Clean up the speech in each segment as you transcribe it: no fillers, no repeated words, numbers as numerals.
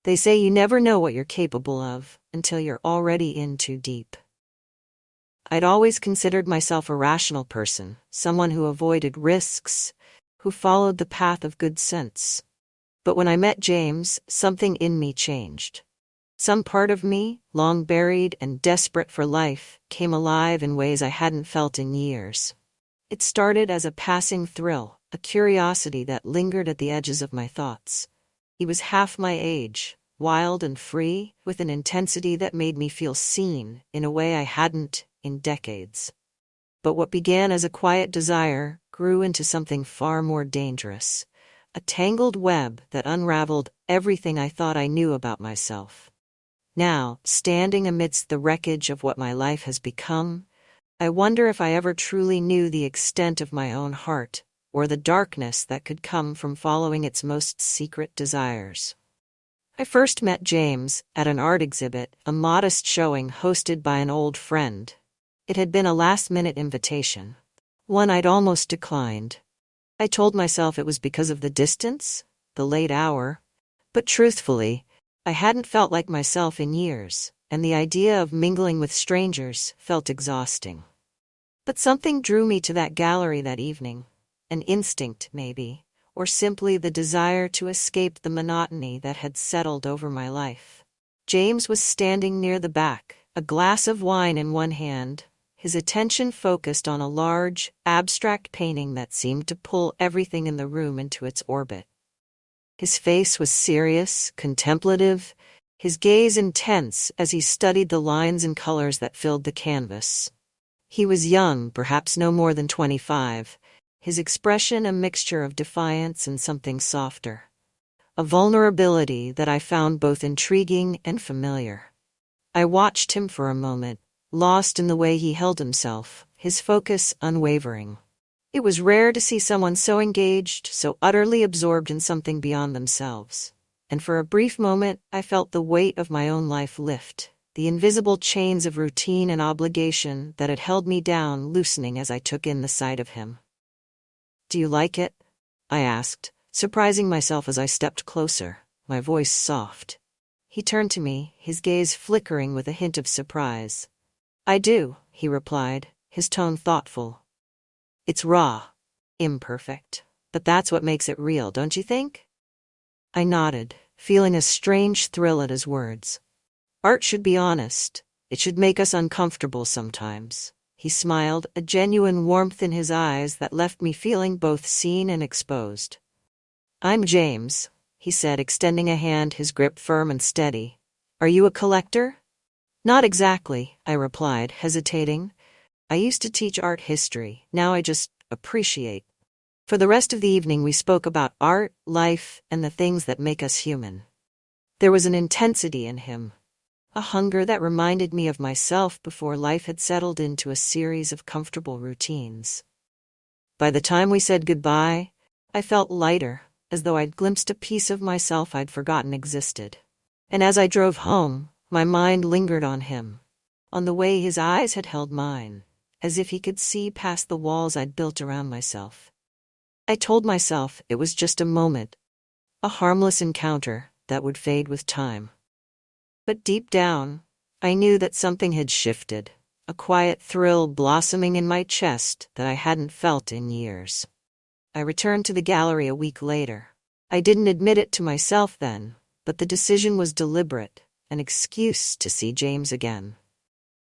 They say you never know what you're capable of until you're already in too deep. I'd always considered myself a rational person, someone who avoided risks, who followed the path of good sense. But when I met James, something in me changed. Some part of me, long buried and desperate for life, came alive in ways I hadn't felt in years. It started as a passing thrill, a curiosity that lingered at the edges of my thoughts. He was half my age, wild and free, with an intensity that made me feel seen in a way I hadn't in decades. But what began as a quiet desire grew into something far more dangerous, a tangled web that unraveled everything I thought I knew about myself. Now, standing amidst the wreckage of what my life has become, I wonder if I ever truly knew the extent of my own heart, or the darkness that could come from following its most secret desires. I first met James at an art exhibit, a modest showing hosted by an old friend. It had been a last-minute invitation, one I'd almost declined. I told myself it was because of the distance, the late hour, but truthfully, I hadn't felt like myself in years, and the idea of mingling with strangers felt exhausting. But something drew me to that gallery that evening, an instinct, maybe, or simply the desire to escape the monotony that had settled over my life. James was standing near the back, a glass of wine in one hand, his attention focused on a large, abstract painting that seemed to pull everything in the room into its orbit. His face was serious, contemplative, his gaze intense as he studied the lines and colors that filled the canvas. He was young, perhaps no more than 25, his expression a mixture of defiance and something softer, a vulnerability that I found both intriguing and familiar. I watched him for a moment, lost in the way he held himself, his focus unwavering. It was rare to see someone so engaged, so utterly absorbed in something beyond themselves. And for a brief moment, I felt the weight of my own life lift, the invisible chains of routine and obligation that had held me down loosening as I took in the sight of him. "Do you like it?" I asked, surprising myself as I stepped closer, my voice soft. He turned to me, his gaze flickering with a hint of surprise. "I do," he replied, his tone thoughtful. "It's raw, imperfect, but that's what makes it real, don't you think?" I nodded, feeling a strange thrill at his words. Art should be honest. It should make us uncomfortable sometimes. He smiled, a genuine warmth in his eyes that left me feeling both seen and exposed. "I'm James," he said, extending a hand, his grip firm and steady. "Are you a collector?" "Not exactly," I replied, hesitating. "I used to teach art history. Now I just appreciate." For the rest of the evening we spoke about art, life, and the things that make us human. There was an intensity in him, a hunger that reminded me of myself before life had settled into a series of comfortable routines. By the time we said goodbye, I felt lighter, as though I'd glimpsed a piece of myself I'd forgotten existed. And as I drove home, my mind lingered on him, on the way his eyes had held mine, as if he could see past the walls I'd built around myself. I told myself it was just a moment, a harmless encounter that would fade with time. But deep down, I knew that something had shifted, a quiet thrill blossoming in my chest that I hadn't felt in years. I returned to the gallery a week later. I didn't admit it to myself then, but the decision was deliberate, an excuse to see James again.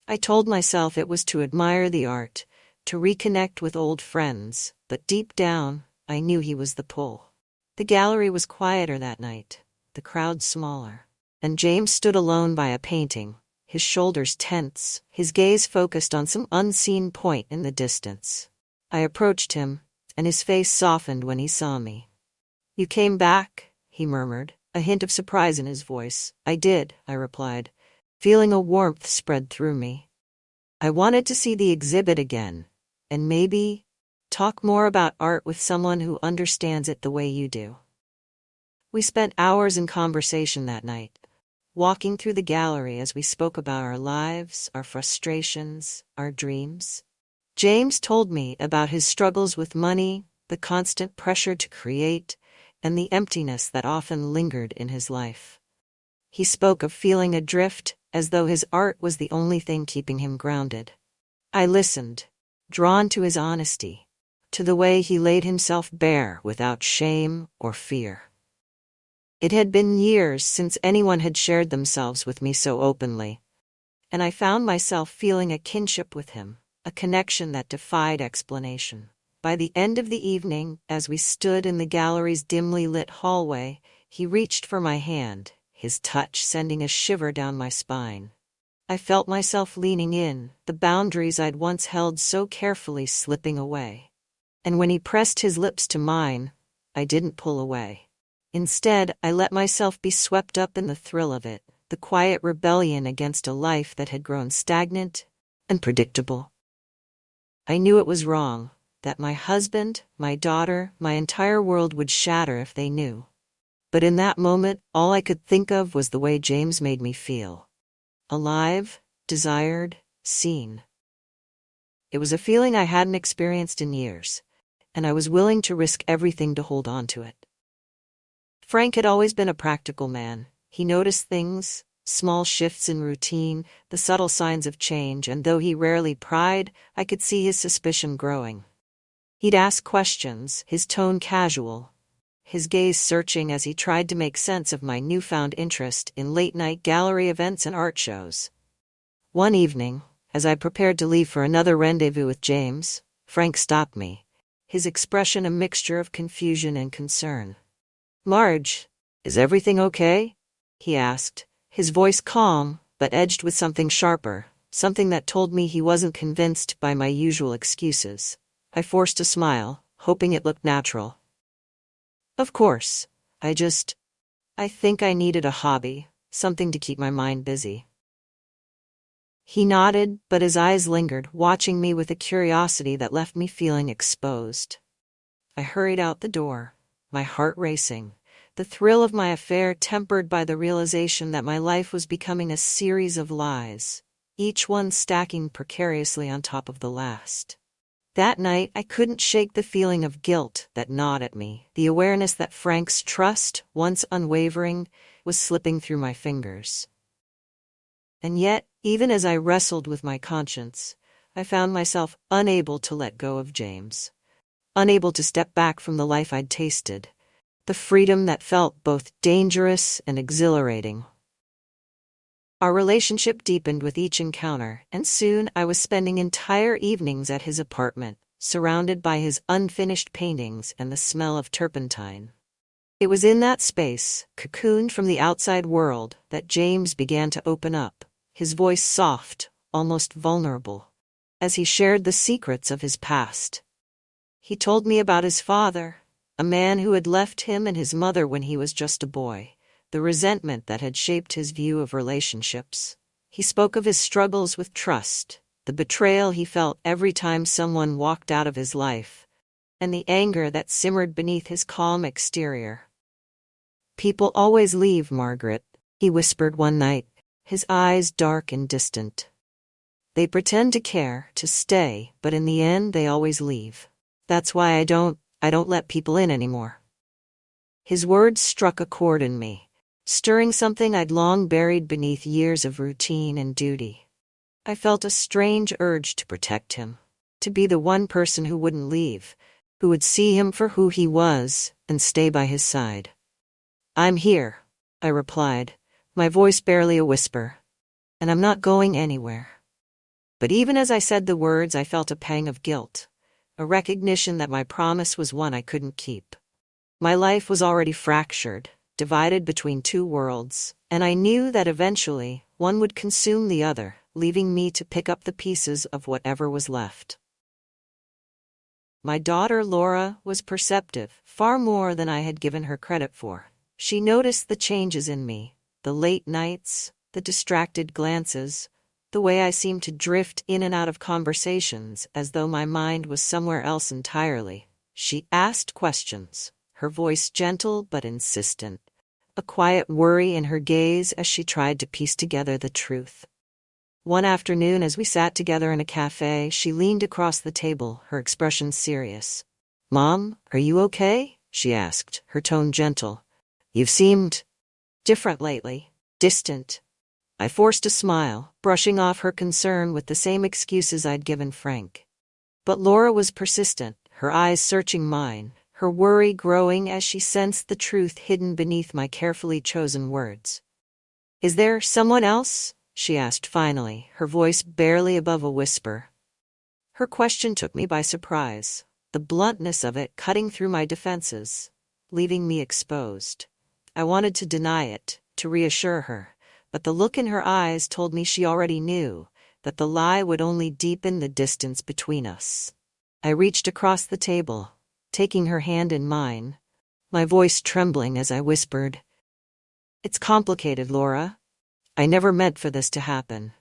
I told myself it was to admire the art, to reconnect with old friends, but deep down, I knew he was the pull. The gallery was quieter that night, the crowd smaller, and James stood alone by a painting, his shoulders tense, his gaze focused on some unseen point in the distance. I approached him, and his face softened when he saw me. "You came back," he murmured, a hint of surprise in his voice. "I did," I replied, feeling a warmth spread through me. "I wanted to see the exhibit again, and maybe talk more about art with someone who understands it the way you do." We spent hours in conversation that night, walking through the gallery as we spoke about our lives, our frustrations, our dreams. James told me about his struggles with money, the constant pressure to create, and the emptiness that often lingered in his life. He spoke of feeling adrift, as though his art was the only thing keeping him grounded. I listened, drawn to his honesty, to the way he laid himself bare without shame or fear. It had been years since anyone had shared themselves with me so openly, and I found myself feeling a kinship with him, a connection that defied explanation. By the end of the evening, as we stood in the gallery's dimly lit hallway, he reached for my hand, his touch sending a shiver down my spine. I felt myself leaning in, the boundaries I'd once held so carefully slipping away. And when he pressed his lips to mine, I didn't pull away. Instead, I let myself be swept up in the thrill of it, the quiet rebellion against a life that had grown stagnant and predictable. I knew it was wrong, that my husband, my daughter, my entire world would shatter if they knew. But in that moment, all I could think of was the way James made me feel. Alive, desired, seen. It was a feeling I hadn't experienced in years, and I was willing to risk everything to hold on to it. Frank had always been a practical man. He noticed things, small shifts in routine, the subtle signs of change, and though he rarely pried, I could see his suspicion growing. He'd ask questions, his tone casual, his gaze searching as he tried to make sense of my newfound interest in late-night gallery events and art shows. One evening, as I prepared to leave for another rendezvous with James, Frank stopped me, his expression a mixture of confusion and concern. "Marge, is everything okay?" he asked, his voice calm, but edged with something sharper, something that told me he wasn't convinced by my usual excuses. I forced a smile, hoping it looked natural. "Of course. I think I needed a hobby, something to keep my mind busy." He nodded, but his eyes lingered, watching me with a curiosity that left me feeling exposed. I hurried out the door, my heart racing, the thrill of my affair tempered by the realization that my life was becoming a series of lies, each one stacking precariously on top of the last. That night, I couldn't shake the feeling of guilt that gnawed at me, the awareness that Frank's trust, once unwavering, was slipping through my fingers. And yet, even as I wrestled with my conscience, I found myself unable to let go of James, unable to step back from the life I'd tasted, the freedom that felt both dangerous and exhilarating. Our relationship deepened with each encounter, and soon I was spending entire evenings at his apartment, surrounded by his unfinished paintings and the smell of turpentine. It was in that space, cocooned from the outside world, that James began to open up, his voice soft, almost vulnerable, as he shared the secrets of his past. He told me about his father, a man who had left him and his mother when he was just a boy, the resentment that had shaped his view of relationships. He spoke of his struggles with trust, the betrayal he felt every time someone walked out of his life, and the anger that simmered beneath his calm exterior. "People always leave, Margaret," he whispered one night, his eyes dark and distant. "They pretend to care, to stay, but in the end they always leave. That's why I don't let people in anymore." His words struck a chord in me, stirring something I'd long buried beneath years of routine and duty. I felt a strange urge to protect him, to be the one person who wouldn't leave, who would see him for who he was and stay by his side. "I'm here," I replied, my voice barely a whisper, "and I'm not going anywhere." But even as I said the words, I felt a pang of guilt, a recognition that my promise was one I couldn't keep. My life was already fractured, divided between two worlds, and I knew that eventually one would consume the other, leaving me to pick up the pieces of whatever was left. My daughter Laura was perceptive, far more than I had given her credit for. She noticed the changes in me, the late nights, the distracted glances, the way I seemed to drift in and out of conversations as though my mind was somewhere else entirely. She asked questions, her voice gentle but insistent, a quiet worry in her gaze as she tried to piece together the truth. One afternoon, as we sat together in a cafe, she leaned across the table, her expression serious. "Mom, are you okay?" she asked, her tone gentle. "You've seemed different lately." distant. I forced a smile, brushing off her concern with the same excuses I'd given Frank. But Laura was persistent, her eyes searching mine, her worry growing as she sensed the truth hidden beneath my carefully chosen words. "Is there someone else?" she asked finally, her voice barely above a whisper. Her question took me by surprise, the bluntness of it cutting through my defenses, leaving me exposed. I wanted to deny it, to reassure her, but the look in her eyes told me she already knew, that the lie would only deepen the distance between us. I reached across the table, taking her hand in mine, my voice trembling as I whispered, "It's complicated, Laura. I never meant for this to happen."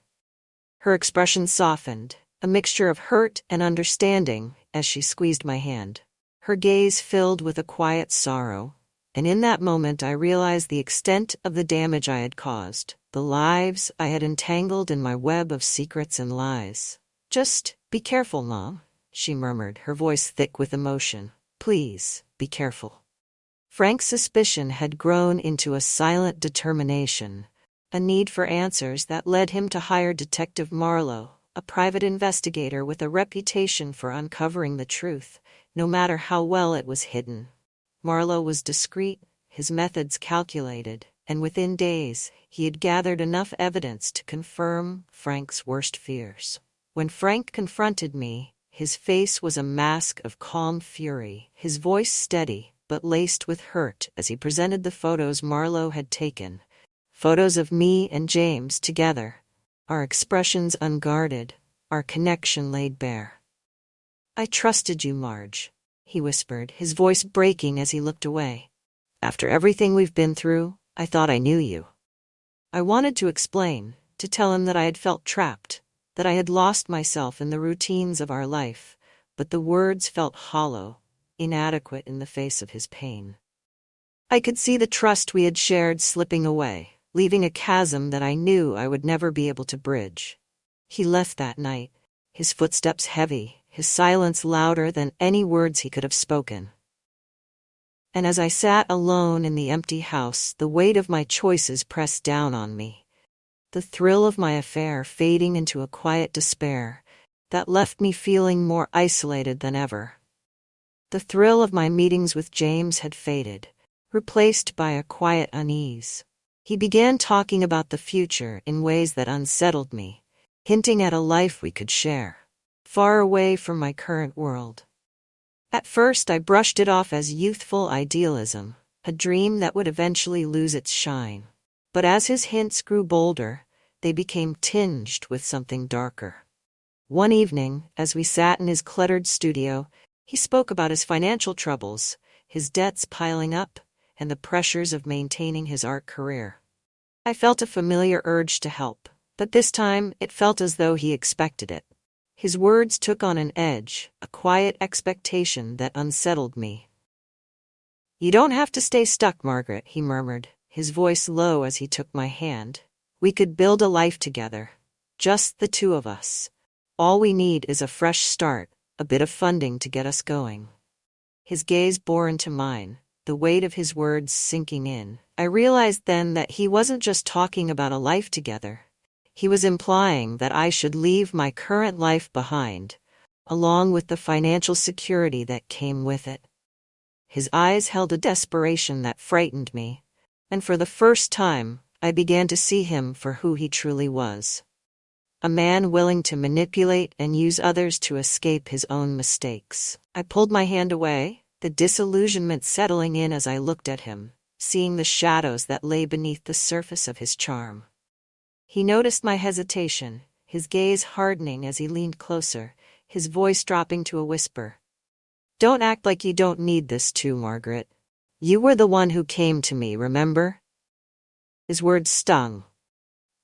Her expression softened, a mixture of hurt and understanding, as she squeezed my hand. Her gaze filled with a quiet sorrow, and in that moment I realized the extent of the damage I had caused, the lives I had entangled in my web of secrets and lies. "Just be careful, Mom," she murmured, her voice thick with emotion. "Please, be careful." Frank's suspicion had grown into a silent determination, a need for answers that led him to hire Detective Marlowe, a private investigator with a reputation for uncovering the truth, no matter how well it was hidden. Marlowe was discreet, his methods calculated, and within days, he had gathered enough evidence to confirm Frank's worst fears. When Frank confronted me, his face was a mask of calm fury, his voice steady, but laced with hurt as he presented the photos Marlowe had taken. Photos of me and James together, our expressions unguarded, our connection laid bare. "I trusted you, Marge," he whispered, his voice breaking as he looked away. "After everything we've been through, I thought I knew you." I wanted to explain, to tell him that I had felt trapped, that I had lost myself in the routines of our life, but the words felt hollow, inadequate in the face of his pain. I could see the trust we had shared slipping away, leaving a chasm that I knew I would never be able to bridge. He left that night, his footsteps heavy, his silence louder than any words he could have spoken. And as I sat alone in the empty house, the weight of my choices pressed down on me. The thrill of my affair fading into a quiet despair that left me feeling more isolated than ever. The thrill of my meetings with James had faded, replaced by a quiet unease. He began talking about the future in ways that unsettled me, hinting at a life we could share, far away from my current world. At first I brushed it off as youthful idealism, a dream that would eventually lose its shine. But as his hints grew bolder, they became tinged with something darker. One evening, as we sat in his cluttered studio, he spoke about his financial troubles, his debts piling up, and the pressures of maintaining his art career. I felt a familiar urge to help, but this time it felt as though he expected it. His words took on an edge, a quiet expectation that unsettled me. "You don't have to stay stuck, Margaret," he murmured, his voice low as he took my hand. "We could build a life together, just the two of us. All we need is a fresh start, a bit of funding to get us going." His gaze bore into mine, the weight of his words sinking in. I realized then that he wasn't just talking about a life together. He was implying that I should leave my current life behind, along with the financial security that came with it. His eyes held a desperation that frightened me, and for the first time, I began to see him for who he truly was. A man willing to manipulate and use others to escape his own mistakes. I pulled my hand away, the disillusionment settling in as I looked at him, seeing the shadows that lay beneath the surface of his charm. He noticed my hesitation, his gaze hardening as he leaned closer, his voice dropping to a whisper. "Don't act like you don't need this too, Margaret. You were the one who came to me, remember?" His words stung.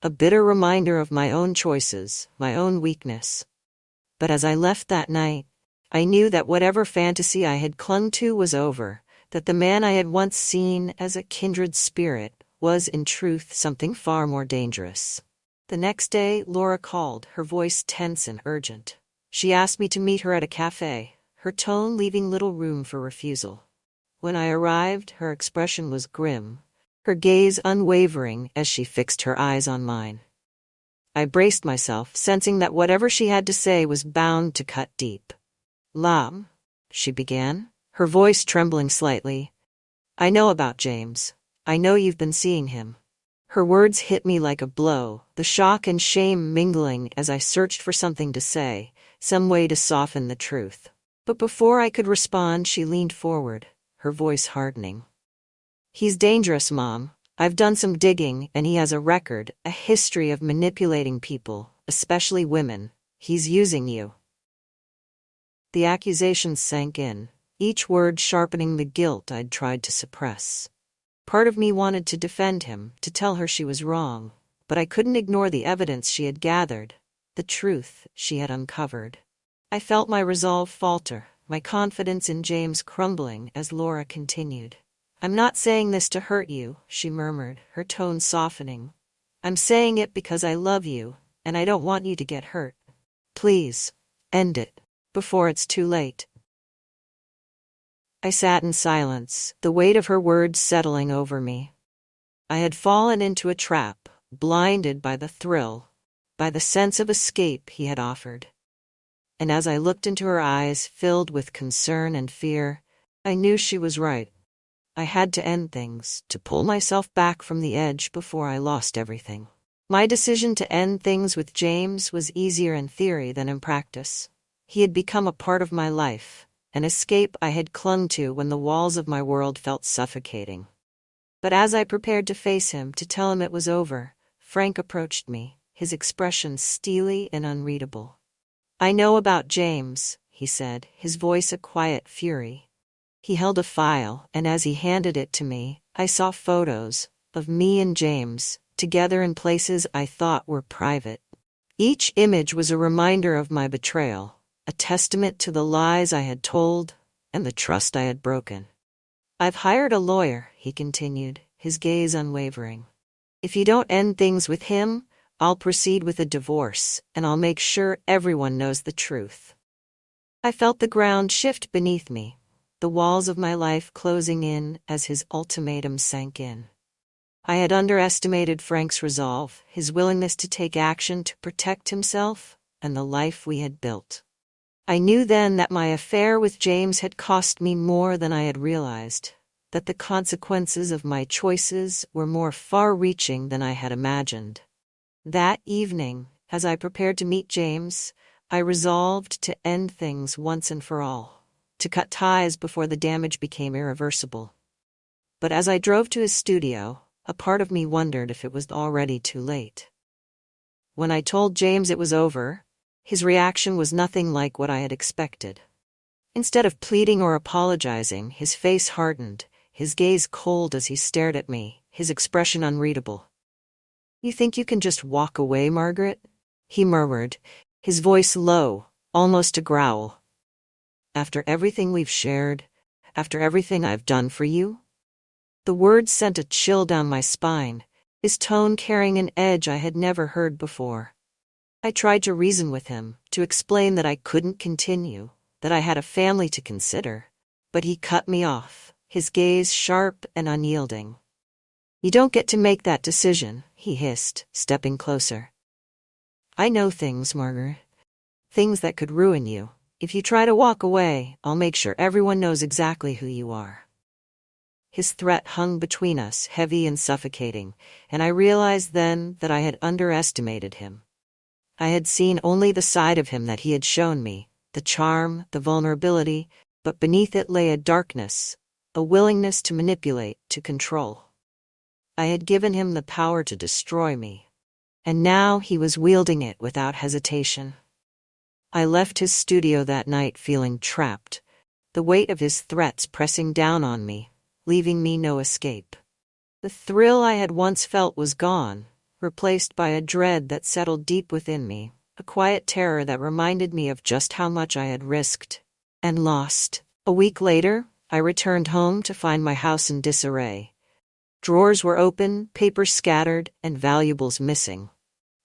A bitter reminder of my own choices, my own weakness. But as I left that night, I knew that whatever fantasy I had clung to was over, that the man I had once seen as a kindred spirit was in truth something far more dangerous. The next day, Laura called, her voice tense and urgent. She asked me to meet her at a cafe, her tone leaving little room for refusal. When I arrived, her expression was grim, her gaze unwavering as she fixed her eyes on mine. I braced myself, sensing that whatever she had to say was bound to cut deep. "Lam," she began, her voice trembling slightly. "I know about James. I know you've been seeing him." Her words hit me like a blow, the shock and shame mingling as I searched for something to say, some way to soften the truth. But before I could respond, she leaned forward, her voice hardening. "He's dangerous, Mom. I've done some digging, and he has a record, a history of manipulating people, especially women. He's using you." The accusations sank in, each word sharpening the guilt I'd tried to suppress. Part of me wanted to defend him, to tell her she was wrong, but I couldn't ignore the evidence she had gathered, the truth she had uncovered. I felt my resolve falter, my confidence in James crumbling as Laura continued. "I'm not saying this to hurt you," she murmured, her tone softening. "I'm saying it because I love you, and I don't want you to get hurt. Please, end it, before it's too late." I sat in silence, the weight of her words settling over me. I had fallen into a trap, blinded by the thrill, by the sense of escape he had offered. And as I looked into her eyes filled with concern and fear, I knew she was right. I had to end things, to pull myself back from the edge before I lost everything. My decision to end things with James was easier in theory than in practice. He had become a part of my life, an escape I had clung to when the walls of my world felt suffocating. But as I prepared to face him, to tell him it was over, Frank approached me, his expression steely and unreadable. "I know about James," he said, his voice a quiet fury. He held a file, and as he handed it to me, I saw photos of me and James, together in places I thought were private. Each image was a reminder of my betrayal, a testament to the lies I had told and the trust I had broken. "I've hired a lawyer," he continued, his gaze unwavering. "If you don't end things with him, I'll proceed with a divorce, and I'll make sure everyone knows the truth." I felt the ground shift beneath me, the walls of my life closing in as his ultimatum sank in. I had underestimated Frank's resolve, his willingness to take action to protect himself and the life we had built. I knew then that my affair with James had cost me more than I had realized, that the consequences of my choices were more far-reaching than I had imagined. That evening, as I prepared to meet James, I resolved to end things once and for all, to cut ties before the damage became irreversible. But as I drove to his studio, a part of me wondered if it was already too late. When I told James it was over, his reaction was nothing like what I had expected. Instead of pleading or apologizing, his face hardened, his gaze cold as he stared at me, his expression unreadable. "You think you can just walk away, Margaret?" he murmured, his voice low, almost a growl. "After everything we've shared, after everything I've done for you?" The words sent a chill down my spine, his tone carrying an edge I had never heard before. I tried to reason with him, to explain that I couldn't continue, that I had a family to consider, but he cut me off, his gaze sharp and unyielding. "You don't get to make that decision," he hissed, stepping closer. "I know things, Margaret. Things that could ruin you. If you try to walk away, I'll make sure everyone knows exactly who you are." His threat hung between us, heavy and suffocating, and I realized then that I had underestimated him. I had seen only the side of him that he had shown me, the charm, the vulnerability, but beneath it lay a darkness, a willingness to manipulate, to control. I had given him the power to destroy me, and now he was wielding it without hesitation. I left his studio that night feeling trapped, the weight of his threats pressing down on me, leaving me no escape. The thrill I had once felt was gone, replaced by a dread that settled deep within me, a quiet terror that reminded me of just how much I had risked and lost. A week later, I returned home to find my house in disarray. Drawers were open, papers scattered, and valuables missing.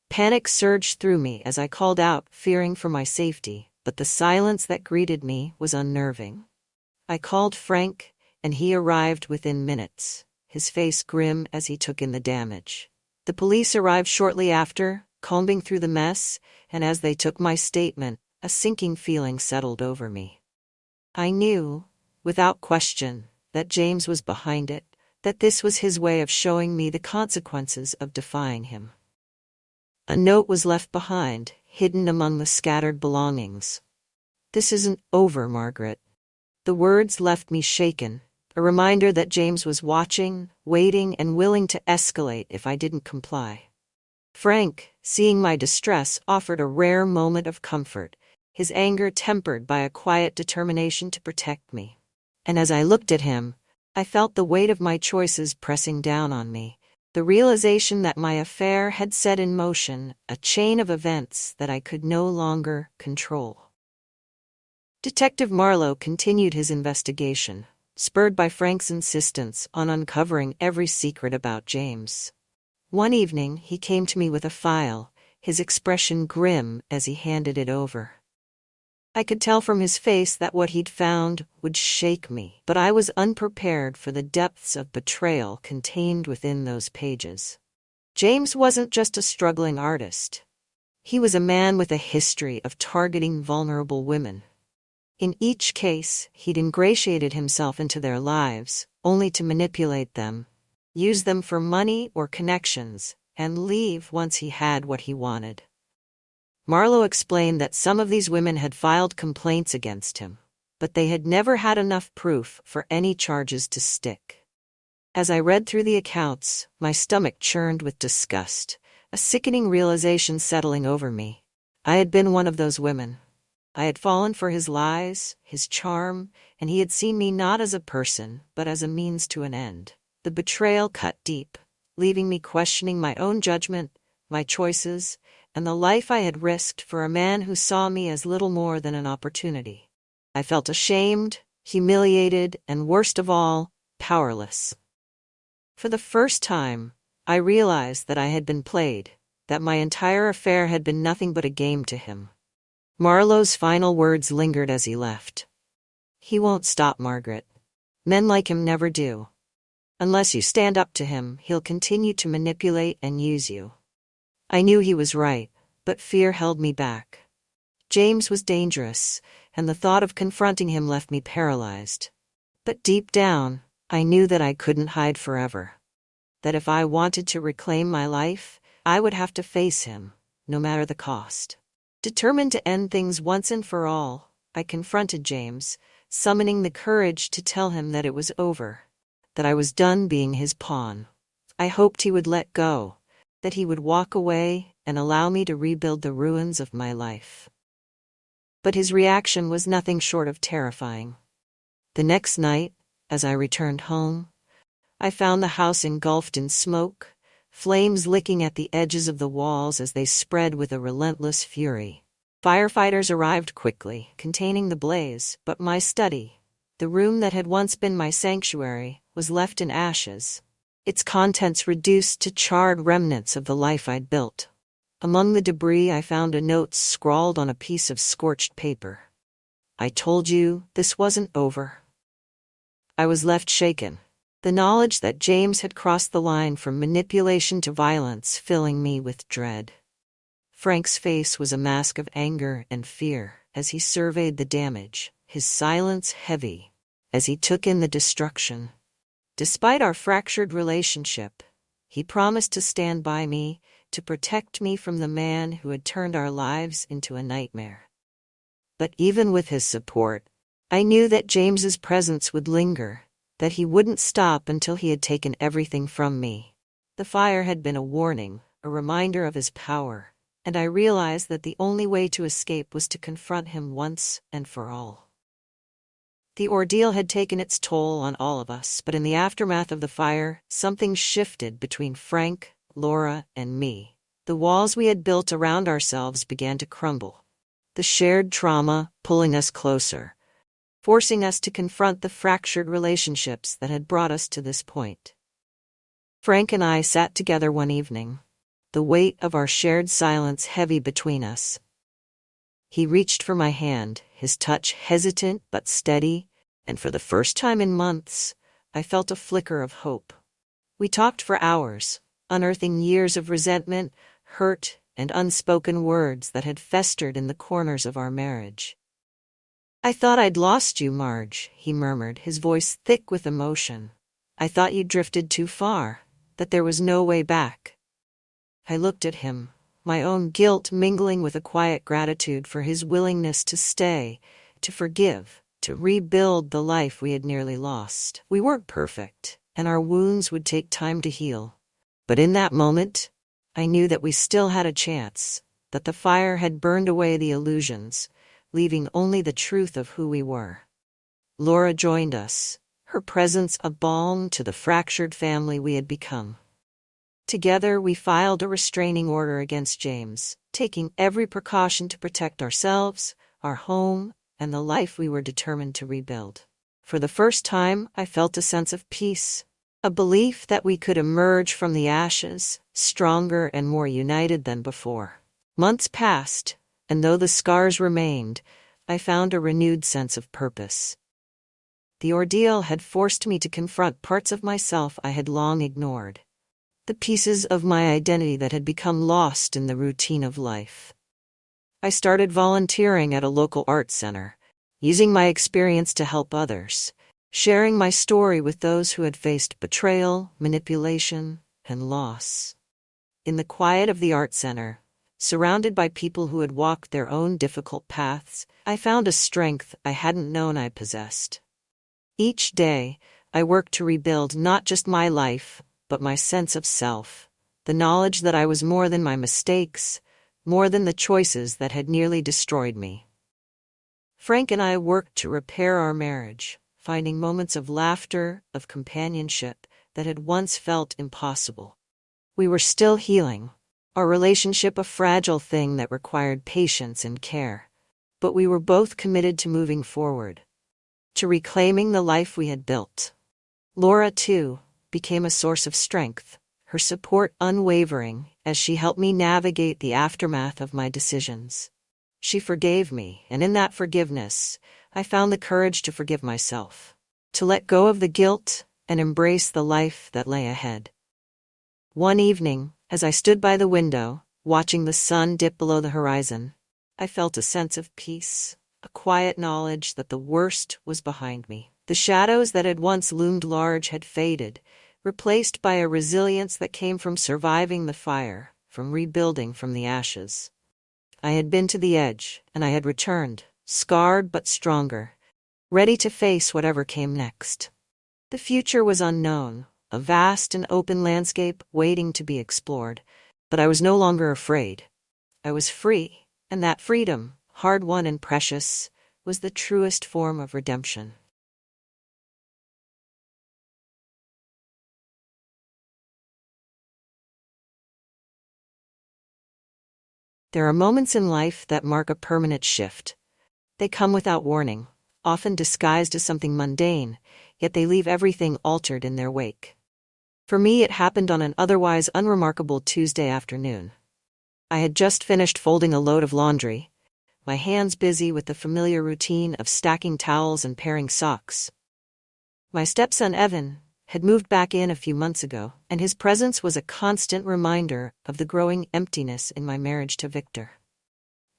Panic surged through me as I called out, fearing for my safety, but the silence that greeted me was unnerving. I called Frank, and he arrived within minutes, his face grim as he took in the damage. The police arrived shortly after, combing through the mess, and as they took my statement, a sinking feeling settled over me. I knew, without question, that James was behind it, that this was his way of showing me the consequences of defying him. A note was left behind, hidden among the scattered belongings. "This isn't over, Margaret." The words left me shaken, a reminder that James was watching, waiting, and willing to escalate if I didn't comply. Frank, seeing my distress, offered a rare moment of comfort, his anger tempered by a quiet determination to protect me. And as I looked at him, I felt the weight of my choices pressing down on me, the realization that my affair had set in motion a chain of events that I could no longer control. Detective Marlowe continued his investigation, spurred by Frank's insistence on uncovering every secret about James. One evening, he came to me with a file, his expression grim as he handed it over. I could tell from his face that what he'd found would shake me, but I was unprepared for the depths of betrayal contained within those pages. James wasn't just a struggling artist. He was a man with a history of targeting vulnerable women. In each case, he'd ingratiated himself into their lives, only to manipulate them, use them for money or connections, and leave once he had what he wanted. Marlowe explained that some of these women had filed complaints against him, but they had never had enough proof for any charges to stick. As I read through the accounts, my stomach churned with disgust, a sickening realization settling over me. I had been one of those women. I had fallen for his lies, his charm, and he had seen me not as a person, but as a means to an end. The betrayal cut deep, leaving me questioning my own judgment, my choices, and the life I had risked for a man who saw me as little more than an opportunity. I felt ashamed, humiliated, and worst of all, powerless. For the first time, I realized that I had been played, that my entire affair had been nothing but a game to him. Marlowe's final words lingered as he left. "He won't stop, Margaret. Men like him never do. Unless you stand up to him, he'll continue to manipulate and use you." I knew he was right, but fear held me back. James was dangerous, and the thought of confronting him left me paralyzed. But deep down, I knew that I couldn't hide forever. That if I wanted to reclaim my life, I would have to face him, no matter the cost. Determined to end things once and for all, I confronted James, summoning the courage to tell him that it was over, that I was done being his pawn. I hoped he would let go, that he would walk away and allow me to rebuild the ruins of my life. But his reaction was nothing short of terrifying. The next night, as I returned home, I found the house engulfed in smoke, flames licking at the edges of the walls as they spread with a relentless fury. Firefighters arrived quickly, containing the blaze, but my study, the room that had once been my sanctuary, was left in ashes, its contents reduced to charred remnants of the life I'd built. Among the debris, I found a note scrawled on a piece of scorched paper. "I told you this wasn't over." I was left shaken, the knowledge that James had crossed the line from manipulation to violence filling me with dread. Frank's face was a mask of anger and fear as he surveyed the damage, his silence heavy as he took in the destruction. Despite our fractured relationship, he promised to stand by me, to protect me from the man who had turned our lives into a nightmare. But even with his support, I knew that James's presence would linger, that he wouldn't stop until he had taken everything from me. The fire had been a warning, a reminder of his power, and I realized that the only way to escape was to confront him once and for all. The ordeal had taken its toll on all of us, but in the aftermath of the fire, something shifted between Frank, Laura, and me. The walls we had built around ourselves began to crumble, the shared trauma pulling us closer, forcing us to confront the fractured relationships that had brought us to this point. Frank and I sat together one evening, the weight of our shared silence heavy between us. He reached for my hand, his touch hesitant but steady, and for the first time in months, I felt a flicker of hope. We talked for hours, unearthing years of resentment, hurt, and unspoken words that had festered in the corners of our marriage. "I thought I'd lost you, Marge," he murmured, his voice thick with emotion. "I thought you'd drifted too far, that there was no way back." I looked at him, my own guilt mingling with a quiet gratitude for his willingness to stay, to forgive, to rebuild the life we had nearly lost. We weren't perfect, and our wounds would take time to heal. But in that moment, I knew that we still had a chance, that the fire had burned away the illusions, leaving only the truth of who we were. Laura joined us, her presence a balm to the fractured family we had become. Together, we filed a restraining order against James, taking every precaution to protect ourselves, our home, and the life we were determined to rebuild. For the first time, I felt a sense of peace, a belief that we could emerge from the ashes, stronger and more united than before. Months passed, and though the scars remained, I found a renewed sense of purpose. The ordeal had forced me to confront parts of myself I had long ignored, the pieces of my identity that had become lost in the routine of life. I started volunteering at a local art center, using my experience to help others, sharing my story with those who had faced betrayal, manipulation, and loss. In the quiet of the art center, surrounded by people who had walked their own difficult paths, I found a strength I hadn't known I possessed. Each day, I worked to rebuild not just my life, but my sense of self, the knowledge that I was more than my mistakes, more than the choices that had nearly destroyed me. Frank and I worked to repair our marriage, finding moments of laughter, of companionship that had once felt impossible. We were still healing, our relationship a fragile thing that required patience and care, but we were both committed to moving forward, to reclaiming the life we had built. Laura, too, became a source of strength, her support unwavering as she helped me navigate the aftermath of my decisions. She forgave me, and in that forgiveness, I found the courage to forgive myself, to let go of the guilt and embrace the life that lay ahead. One evening, as I stood by the window, watching the sun dip below the horizon, I felt a sense of peace, a quiet knowledge that the worst was behind me. The shadows that had once loomed large had faded, replaced by a resilience that came from surviving the fire, from rebuilding from the ashes. I had been to the edge, and I had returned, scarred but stronger, ready to face whatever came next. The future was unknown, a vast and open landscape waiting to be explored, but I was no longer afraid. I was free, and that freedom, hard-won and precious, was the truest form of redemption. There are moments in life that mark a permanent shift. They come without warning, often disguised as something mundane, yet they leave everything altered in their wake. For me, it happened on an otherwise unremarkable Tuesday afternoon. I had just finished folding a load of laundry, my hands busy with the familiar routine of stacking towels and pairing socks. My stepson, Evan, had moved back in a few months ago, and his presence was a constant reminder of the growing emptiness in my marriage to Victor.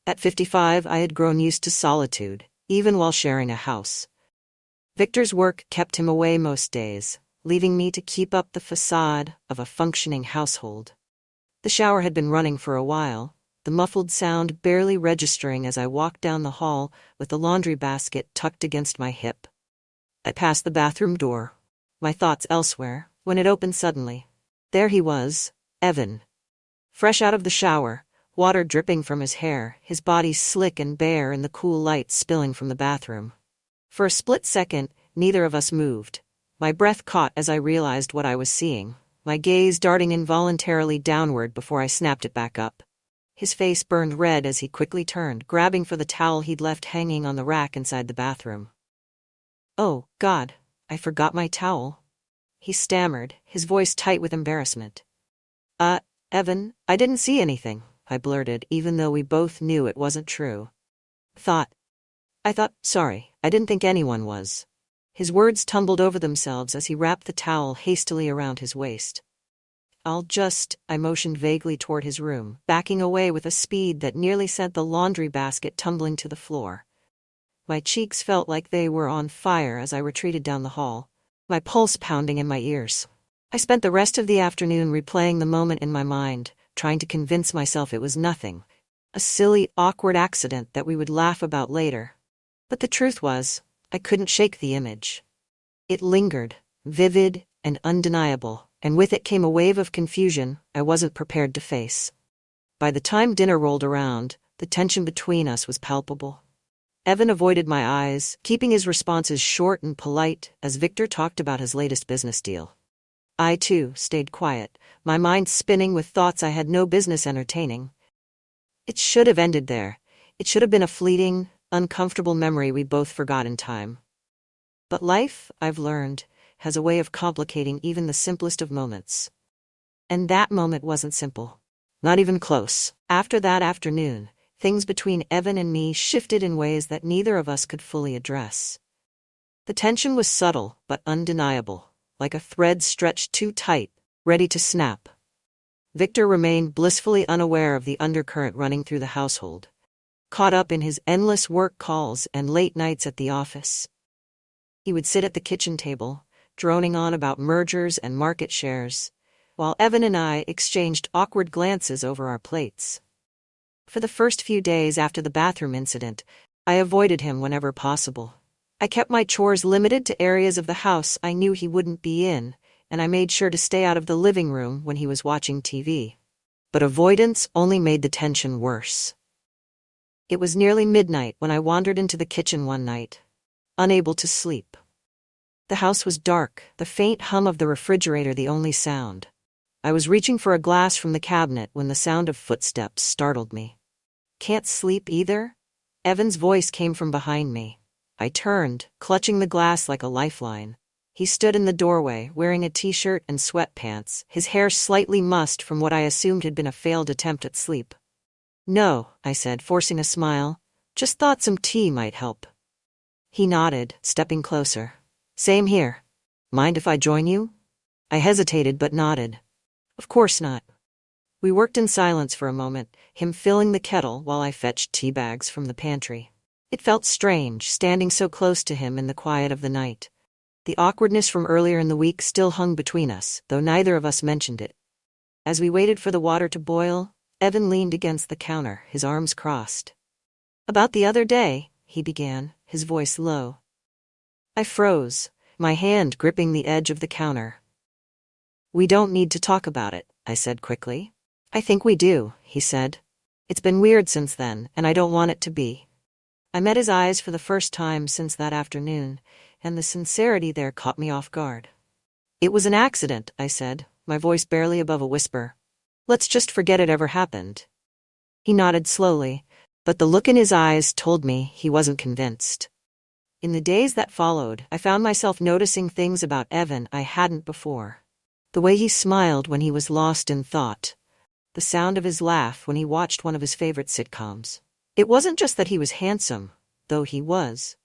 At 55, I had grown used to solitude, even while sharing a house. Victor's work kept him away most days, leaving me to keep up the facade of a functioning household. The shower had been running for a while, the muffled sound barely registering as I walked down the hall with the laundry basket tucked against my hip. I passed the bathroom door, my thoughts elsewhere, when it opened suddenly. There he was, Evan. Fresh out of the shower, water dripping from his hair, his body slick and bare in the cool light spilling from the bathroom. For a split second, neither of us moved. My breath caught as I realized what I was seeing, my gaze darting involuntarily downward before I snapped it back up. His face burned red as he quickly turned, grabbing for the towel he'd left hanging on the rack inside the bathroom. "Oh, God, I forgot my towel," he stammered, his voice tight with embarrassment. Evan, I didn't see anything," I blurted, even though we both knew it wasn't true. Sorry, I didn't think anyone was." His words tumbled over themselves as he wrapped the towel hastily around his waist. I motioned vaguely toward his room, backing away with a speed that nearly sent the laundry basket tumbling to the floor. My cheeks felt like they were on fire as I retreated down the hall, my pulse pounding in my ears. I spent the rest of the afternoon replaying the moment in my mind, trying to convince myself it was nothing, a silly, awkward accident that we would laugh about later. But the truth was, I couldn't shake the image. It lingered, vivid and undeniable, and with it came a wave of confusion I wasn't prepared to face. By the time dinner rolled around, the tension between us was palpable. Evan avoided my eyes, keeping his responses short and polite as Victor talked about his latest business deal. I, too, stayed quiet, my mind spinning with thoughts I had no business entertaining. It should have ended there. It should have been a fleeting, uncomfortable memory we both forgot in time. But life, I've learned, has a way of complicating even the simplest of moments. And that moment wasn't simple. Not even close. After that afternoon, things between Evan and me shifted in ways that neither of us could fully address. The tension was subtle but undeniable, like a thread stretched too tight, ready to snap. Victor remained blissfully unaware of the undercurrent running through the household, caught up in his endless work calls and late nights at the office. He would sit at the kitchen table, droning on about mergers and market shares, while Evan and I exchanged awkward glances over our plates. For the first few days after the bathroom incident, I avoided him whenever possible. I kept my chores limited to areas of the house I knew he wouldn't be in, and I made sure to stay out of the living room when he was watching TV. But avoidance only made the tension worse. It was nearly midnight when I wandered into the kitchen one night, unable to sleep. The house was dark, the faint hum of the refrigerator the only sound. I was reaching for a glass from the cabinet when the sound of footsteps startled me. "Can't sleep either?" Evan's voice came from behind me. I turned, clutching the glass like a lifeline. He stood in the doorway, wearing a t-shirt and sweatpants, his hair slightly mussed from what I assumed had been a failed attempt at sleep. "No," I said, forcing a smile. "Just thought some tea might help." He nodded, stepping closer. "Same here. Mind if I join you?" I hesitated but nodded. "Of course not." We worked in silence for a moment, him filling the kettle while I fetched tea bags from the pantry. It felt strange, standing so close to him in the quiet of the night. The awkwardness from earlier in the week still hung between us, though neither of us mentioned it. As we waited for the water to boil, Evan leaned against the counter, his arms crossed. "About the other day," he began, his voice low. I froze, my hand gripping the edge of the counter. "We don't need to talk about it," I said quickly. "I think we do," he said. "It's been weird since then, and I don't want it to be." I met his eyes for the first time since that afternoon, and the sincerity there caught me off guard. "It was an accident," I said, my voice barely above a whisper. "Let's just forget it ever happened." He nodded slowly, but the look in his eyes told me he wasn't convinced. In the days that followed, I found myself noticing things about Evan I hadn't before. The way he smiled when he was lost in thought. The sound of his laugh when he watched one of his favorite sitcoms. It wasn't just that he was handsome, though he was.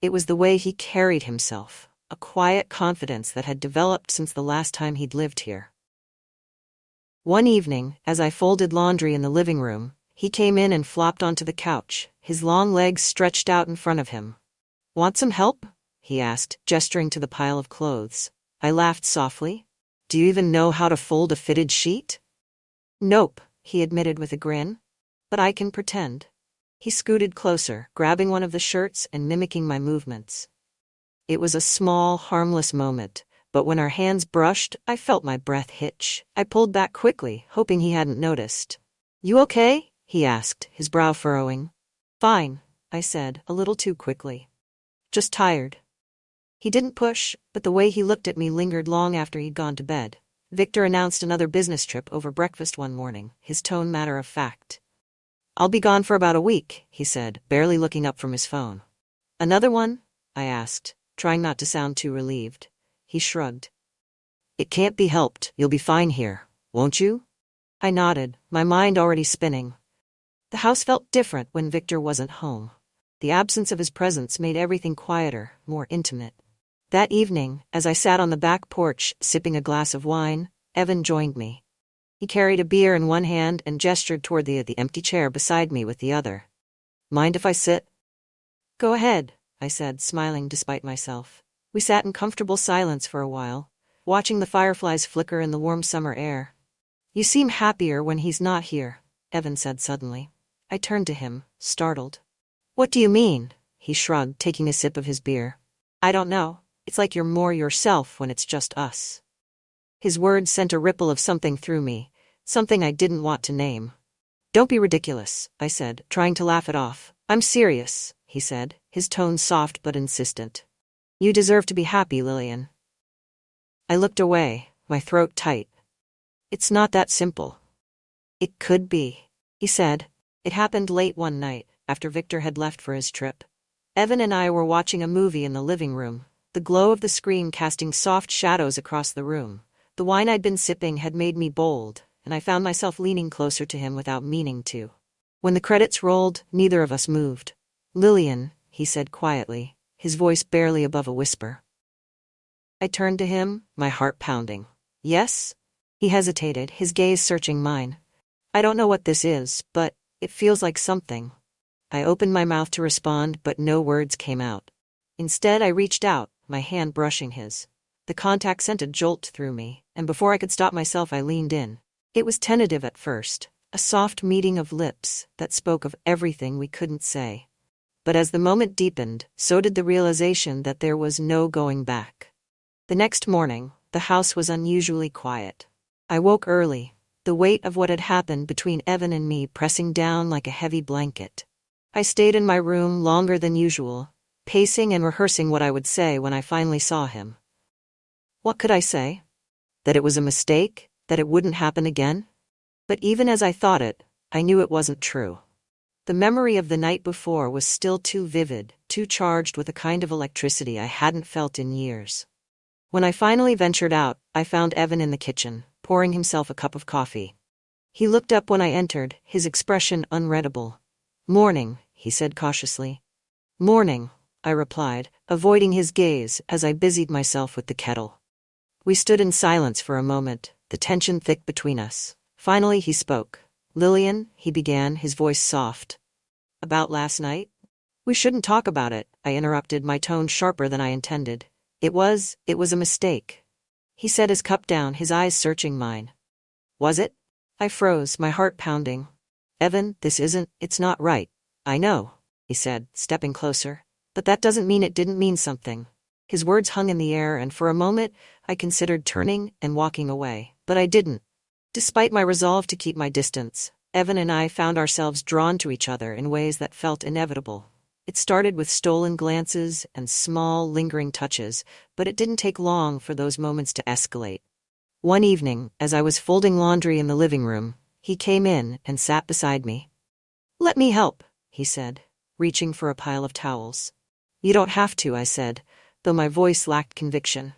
It was the way he carried himself, a quiet confidence that had developed since the last time he'd lived here. One evening, as I folded laundry in the living room, he came in and flopped onto the couch, his long legs stretched out in front of him. "Want some help?" he asked, gesturing to the pile of clothes. I laughed softly. "Do you even know how to fold a fitted sheet?" "Nope," he admitted with a grin. "But I can pretend." He scooted closer, grabbing one of the shirts and mimicking my movements. It was a small, harmless moment, but when our hands brushed, I felt my breath hitch. I pulled back quickly, hoping he hadn't noticed. "You okay?" he asked, his brow furrowing. "Fine," I said, a little too quickly. "Just tired." He didn't push, but the way he looked at me lingered long after he'd gone to bed. Victor announced another business trip over breakfast one morning, his tone matter of fact. "I'll be gone for about a week," he said, barely looking up from his phone. "Another one?" I asked, trying not to sound too relieved. He shrugged. "It can't be helped. You'll be fine here, won't you?" I nodded, my mind already spinning. The house felt different when Victor wasn't home. The absence of his presence made everything quieter, more intimate. That evening, as I sat on the back porch sipping a glass of wine, Evan joined me. He carried a beer in one hand and gestured toward the empty chair beside me with the other. Mind if I sit? Go ahead, I said, smiling despite myself. We sat in comfortable silence for a while, watching the fireflies flicker in the warm summer air. You seem happier when he's not here, Evan said suddenly. I turned to him, startled. What do you mean? He shrugged, taking a sip of his beer. I don't know. It's like you're more yourself when it's just us. His words sent a ripple of something through me, something I didn't want to name. Don't be ridiculous, I said, trying to laugh it off. I'm serious, he said, his tone soft but insistent. You deserve to be happy, Lillian. I looked away, my throat tight. It's not that simple. It could be, he said. It happened late one night, after Victor had left for his trip. Evan and I were watching a movie in the living room, the glow of the screen casting soft shadows across the room. The wine I'd been sipping had made me bold, and I found myself leaning closer to him without meaning to. When the credits rolled, neither of us moved. Lillian, he said quietly, his voice barely above a whisper. I turned to him, my heart pounding. Yes? He hesitated, his gaze searching mine. I don't know what this is, but it feels like something. I opened my mouth to respond, but no words came out. Instead, I reached out, my hand brushing his. The contact sent a jolt through me, and before I could stop myself, I leaned in. It was tentative at first, a soft meeting of lips that spoke of everything we couldn't say. But as the moment deepened, so did the realization that there was no going back. The next morning, the house was unusually quiet. I woke early, the weight of what had happened between Evan and me pressing down like a heavy blanket. I stayed in my room longer than usual, pacing and rehearsing what I would say when I finally saw him. What could I say? That it was a mistake? That it wouldn't happen again? But even as I thought it, I knew it wasn't true. The memory of the night before was still too vivid, too charged with a kind of electricity I hadn't felt in years. When I finally ventured out, I found Evan in the kitchen, pouring himself a cup of coffee. He looked up when I entered, his expression unreadable. Morning, he said cautiously. Morning, I replied, avoiding his gaze as I busied myself with the kettle. We stood in silence for a moment, the tension thick between us. Finally he spoke. Lillian, he began, his voice soft. About last night? We shouldn't talk about it, I interrupted, my tone sharper than I intended. It was a mistake. He set his cup down, his eyes searching mine. Was it? I froze, my heart pounding. Evan, it's not right. I know, he said, stepping closer. But that doesn't mean it didn't mean something. His words hung in the air, and for a moment, I considered turning and walking away. But I didn't. Despite my resolve to keep my distance, Evan and I found ourselves drawn to each other in ways that felt inevitable. It started with stolen glances and small, lingering touches, but it didn't take long for those moments to escalate. One evening, as I was folding laundry in the living room, he came in and sat beside me. Let me help, he said, reaching for a pile of towels. You don't have to, I said, though my voice lacked conviction.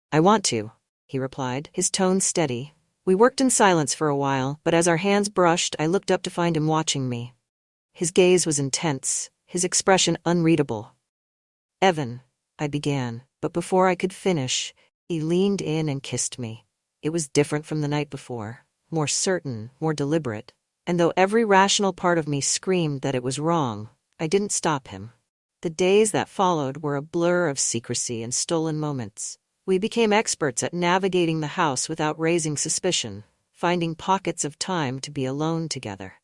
I want to, he replied, his tone steady. We worked in silence for a while, but as our hands brushed, I looked up to find him watching me. His gaze was intense, his expression unreadable. Evan, I began, but before I could finish, he leaned in and kissed me. It was different from the night before, more certain, more deliberate, and though every rational part of me screamed that it was wrong, I didn't stop him. The days that followed were a blur of secrecy and stolen moments. We became experts at navigating the house without raising suspicion, finding pockets of time to be alone together.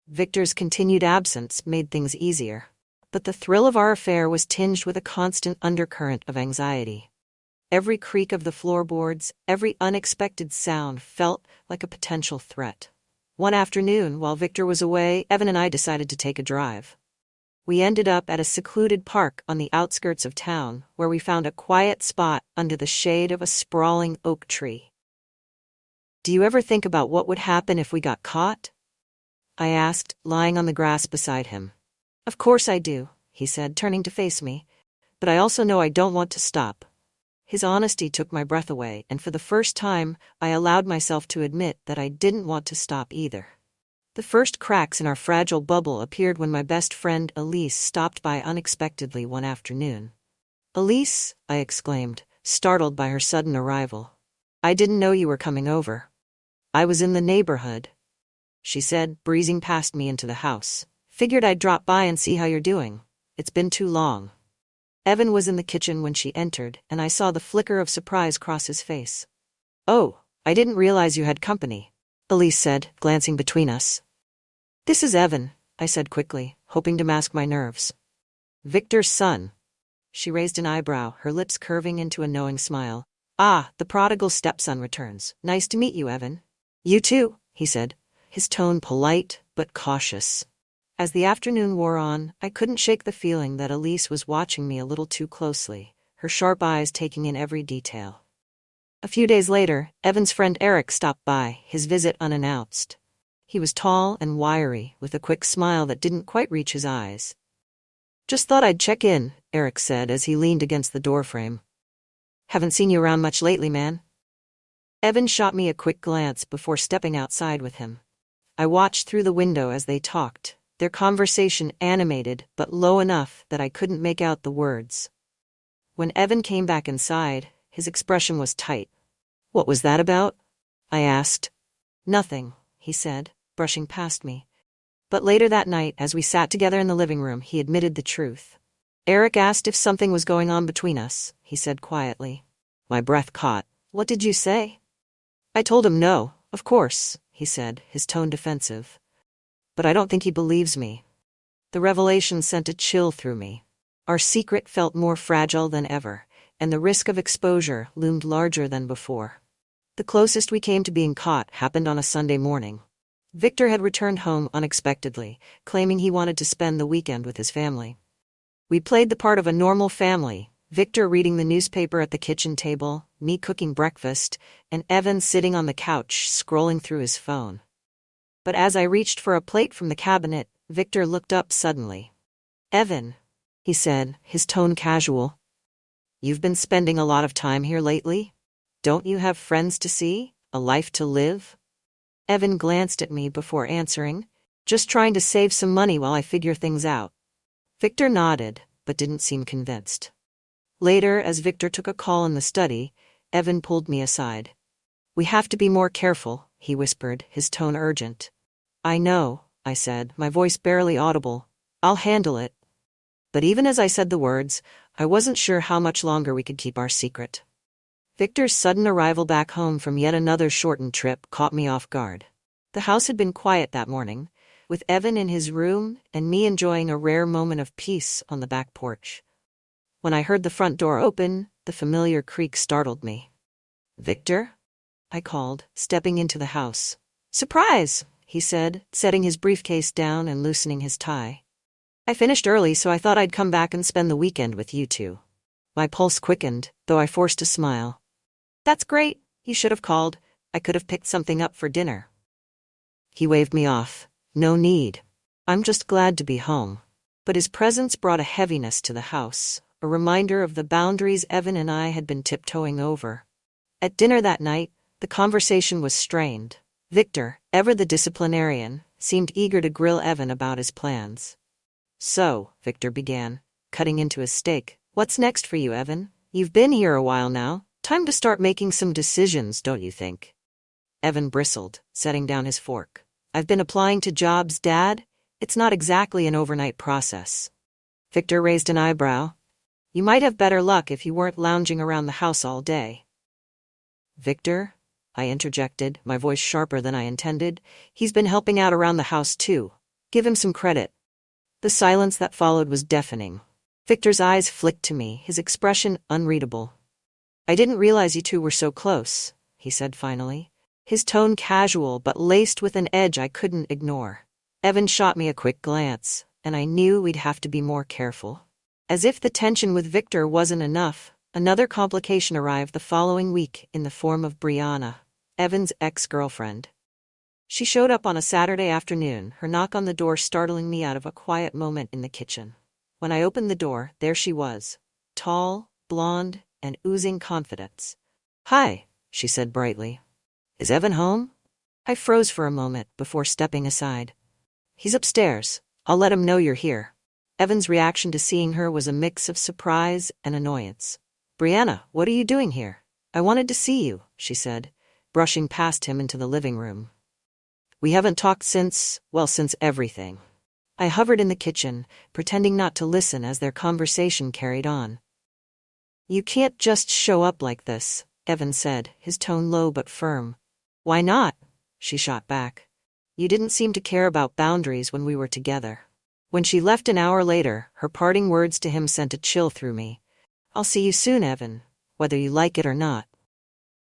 Victor's continued absence made things easier, but the thrill of our affair was tinged with a constant undercurrent of anxiety. Every creak of the floorboards, every unexpected sound felt like a potential threat. One afternoon, while Victor was away, Evan and I decided to take a drive. We ended up at a secluded park on the outskirts of town, where we found a quiet spot under the shade of a sprawling oak tree. Do you ever think about what would happen if we got caught? I asked, lying on the grass beside him. Of course I do, he said, turning to face me. But I also know I don't want to stop. His honesty took my breath away, and for the first time, I allowed myself to admit that I didn't want to stop either. The first cracks in our fragile bubble appeared when my best friend Elise stopped by unexpectedly one afternoon. Elise, I exclaimed, startled by her sudden arrival. I didn't know you were coming over. I was in the neighborhood, she said, breezing past me into the house. Figured I'd drop by and see how you're doing. It's been too long. Evan was in the kitchen when she entered, and I saw the flicker of surprise cross his face. Oh, I didn't realize you had company, Elise said, glancing between us. This is Evan, I said quickly, hoping to mask my nerves. Victor's son. She raised an eyebrow, her lips curving into a knowing smile. Ah, the prodigal stepson returns. Nice to meet you, Evan. You too, he said, his tone polite but cautious. As the afternoon wore on, I couldn't shake the feeling that Elise was watching me a little too closely, her sharp eyes taking in every detail. A few days later, Evan's friend Eric stopped by, his visit unannounced. He was tall and wiry, with a quick smile that didn't quite reach his eyes. Just thought I'd check in, Eric said as he leaned against the doorframe. Haven't seen you around much lately, man. Evan shot me a quick glance before stepping outside with him. I watched through the window as they talked, their conversation animated but low enough that I couldn't make out the words. When Evan came back inside, his expression was tight. What was that about? I asked. Nothing, he said, brushing past me. But later that night, as we sat together in the living room, he admitted the truth. Eric asked if something was going on between us, he said quietly. My breath caught. What did you say? I told him no, of course, he said, his tone defensive. But I don't think he believes me. The revelation sent a chill through me. Our secret felt more fragile than ever, and the risk of exposure loomed larger than before. The closest we came to being caught happened on a Sunday morning. Victor had returned home unexpectedly, claiming he wanted to spend the weekend with his family. We played the part of a normal family, Victor reading the newspaper at the kitchen table, me cooking breakfast, and Evan sitting on the couch scrolling through his phone. But as I reached for a plate from the cabinet, Victor looked up suddenly. Evan, he said, his tone casual. You've been spending a lot of time here lately? Don't you have friends to see? A life to live? Evan glanced at me before answering. Just trying to save some money while I figure things out. Victor nodded, but didn't seem convinced. Later, as Victor took a call in the study, Evan pulled me aside. We have to be more careful, he whispered, his tone urgent. I know, I said, my voice barely audible. I'll handle it. But even as I said the words, I wasn't sure how much longer we could keep our secret. Victor's sudden arrival back home from yet another shortened trip caught me off guard. The house had been quiet that morning, with Evan in his room and me enjoying a rare moment of peace on the back porch. When I heard the front door open, the familiar creak startled me. Victor? I called, stepping into the house. Surprise, he said, setting his briefcase down and loosening his tie. I finished early, so I thought I'd come back and spend the weekend with you two. My pulse quickened, though I forced a smile. That's great. You should have called. I could have picked something up for dinner. He waved me off. No need. I'm just glad to be home. But his presence brought a heaviness to the house, a reminder of the boundaries Evan and I had been tiptoeing over. At dinner that night, the conversation was strained. Victor, ever the disciplinarian, seemed eager to grill Evan about his plans. So, Victor began, cutting into his steak. What's next for you, Evan? You've been here a while now. Time to start making some decisions, don't you think? Evan bristled, setting down his fork. I've been applying to jobs, Dad. It's not exactly an overnight process. Victor raised an eyebrow. You might have better luck if you weren't lounging around the house all day. Victor? I interjected, my voice sharper than I intended. He's been helping out around the house too. Give him some credit. The silence that followed was deafening. Victor's eyes flicked to me, his expression unreadable. I didn't realize you two were so close, he said finally, his tone casual but laced with an edge I couldn't ignore. Evan shot me a quick glance, and I knew we'd have to be more careful. As if the tension with Victor wasn't enough, another complication arrived the following week in the form of Brianna, Evan's ex-girlfriend. She showed up on a Saturday afternoon, her knock on the door startling me out of a quiet moment in the kitchen. When I opened the door, there she was, tall, blonde, and oozing confidence. Hi, she said brightly. Is Evan home? I froze for a moment before stepping aside. He's upstairs. I'll let him know you're here. Evan's reaction to seeing her was a mix of surprise and annoyance. "Brianna, what are you doing here?" "I wanted to see you," she said, brushing past him into the living room. "We haven't talked since everything." I hovered in the kitchen, pretending not to listen as their conversation carried on. "You can't just show up like this," Evan said, his tone low but firm. "Why not?" she shot back. "You didn't seem to care about boundaries when we were together." When she left an hour later, her parting words to him sent a chill through me. "I'll see you soon, Evan, whether you like it or not."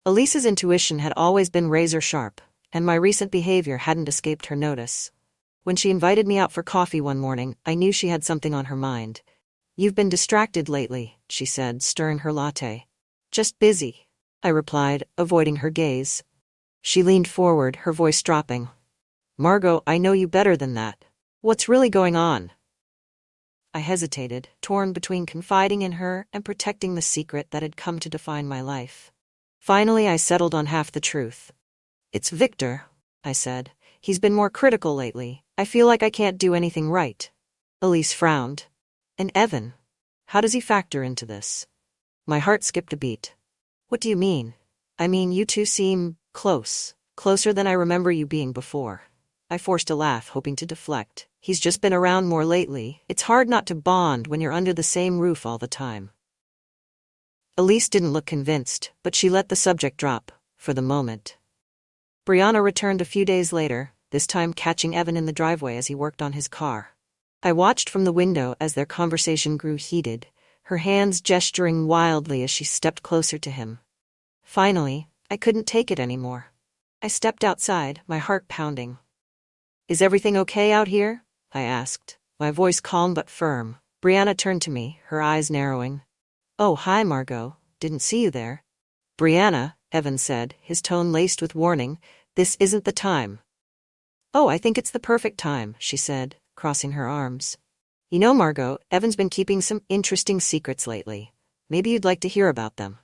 Elise's intuition had always been razor sharp, and my recent behavior hadn't escaped her notice. When she invited me out for coffee one morning, I knew she had something on her mind. "You've been distracted lately," she said, stirring her latte. "Just busy," I replied, avoiding her gaze. She leaned forward, her voice dropping. "Margot, I know you better than that. What's really going on?" I hesitated, torn between confiding in her and protecting the secret that had come to define my life. Finally, I settled on half the truth. "It's Victor," I said. "He's been more critical lately. I feel like I can't do anything right." Elise frowned. "And Evan? How does he factor into this?" My heart skipped a beat. "What do you mean?" "I mean, you two seem close. Closer than I remember you being before." I forced a laugh, hoping to deflect. "He's just been around more lately. It's hard not to bond when you're under the same roof all the time." Elise didn't look convinced, but she let the subject drop, for the moment. Brianna returned a few days later, this time catching Evan in the driveway as he worked on his car. I watched from the window as their conversation grew heated, her hands gesturing wildly as she stepped closer to him. Finally, I couldn't take it anymore. I stepped outside, my heart pounding. "Is everything okay out here?" I asked, my voice calm but firm. Brianna turned to me, her eyes narrowing. "Oh, hi, Margot. Didn't see you there." "Brianna," Evan said, his tone laced with warning, "this isn't the time." "Oh, I think it's the perfect time," she said, crossing her arms. "You know, Margot, Evan's been keeping some interesting secrets lately. Maybe you'd like to hear about them."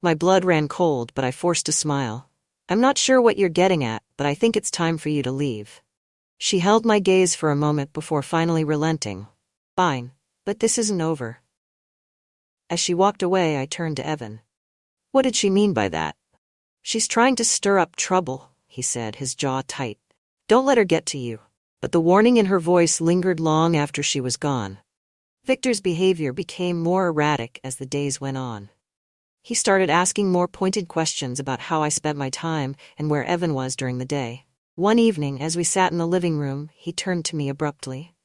My blood ran cold, but I forced a smile. "I'm not sure what you're getting at, but I think it's time for you to leave." She held my gaze for a moment before finally relenting. "Fine, but this isn't over." As she walked away, I turned to Evan. "What did she mean by that?" "She's trying to stir up trouble," he said, his jaw tight. "Don't let her get to you." But the warning in her voice lingered long after she was gone. Victor's behavior became more erratic as the days went on. He started asking more pointed questions about how I spent my time and where Evan was during the day. One evening, as we sat in the living room, he turned to me abruptly.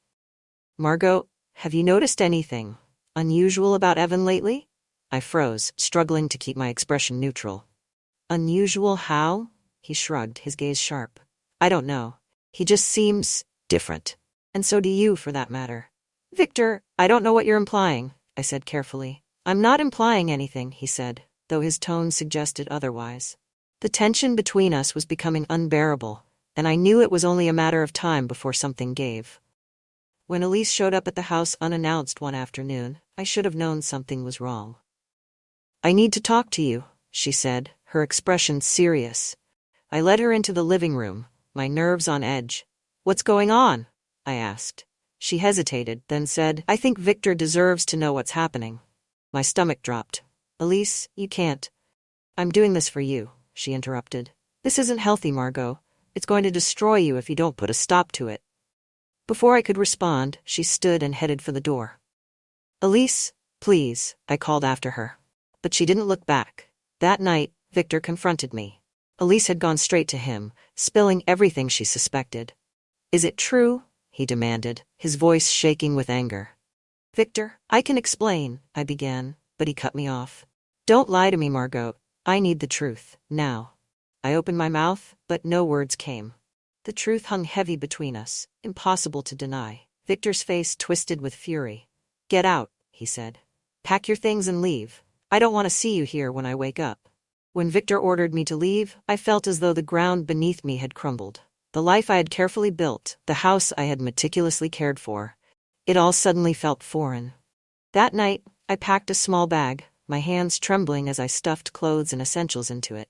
"Margot, have you noticed anything unusual about Evan lately?" I froze, struggling to keep my expression neutral. "Unusual how?" He shrugged, his gaze sharp. "I don't know. He just seems different. And so do you, for that matter." "Victor, I don't know what you're implying," I said carefully. "I'm not implying anything," he said, though his tone suggested otherwise. The tension between us was becoming unbearable, and I knew it was only a matter of time before something gave. When Elise showed up at the house unannounced one afternoon, I should have known something was wrong. "I need to talk to you," she said, her expression serious. I led her into the living room, my nerves on edge. "What's going on?" I asked. She hesitated, then said, "I think Victor deserves to know what's happening." My stomach dropped. "Elise, you can't." "I'm doing this for you," she interrupted. "This isn't healthy, Margot. It's going to destroy you if you don't put a stop to it." Before I could respond, she stood and headed for the door. "Elise, please," I called after her. But she didn't look back. That night, Victor confronted me. Elise had gone straight to him, spilling everything she suspected. "Is it true?" he demanded, his voice shaking with anger. "Victor, I can explain," I began, but he cut me off. "Don't lie to me, Margot. I need the truth, now." I opened my mouth, but no words came. The truth hung heavy between us, impossible to deny. Victor's face twisted with fury. "Get out," he said. "Pack your things and leave. I don't want to see you here when I wake up." When Victor ordered me to leave, I felt as though the ground beneath me had crumbled. The life I had carefully built, the house I had meticulously cared for, it all suddenly felt foreign. That night, I packed a small bag, my hands trembling as I stuffed clothes and essentials into it.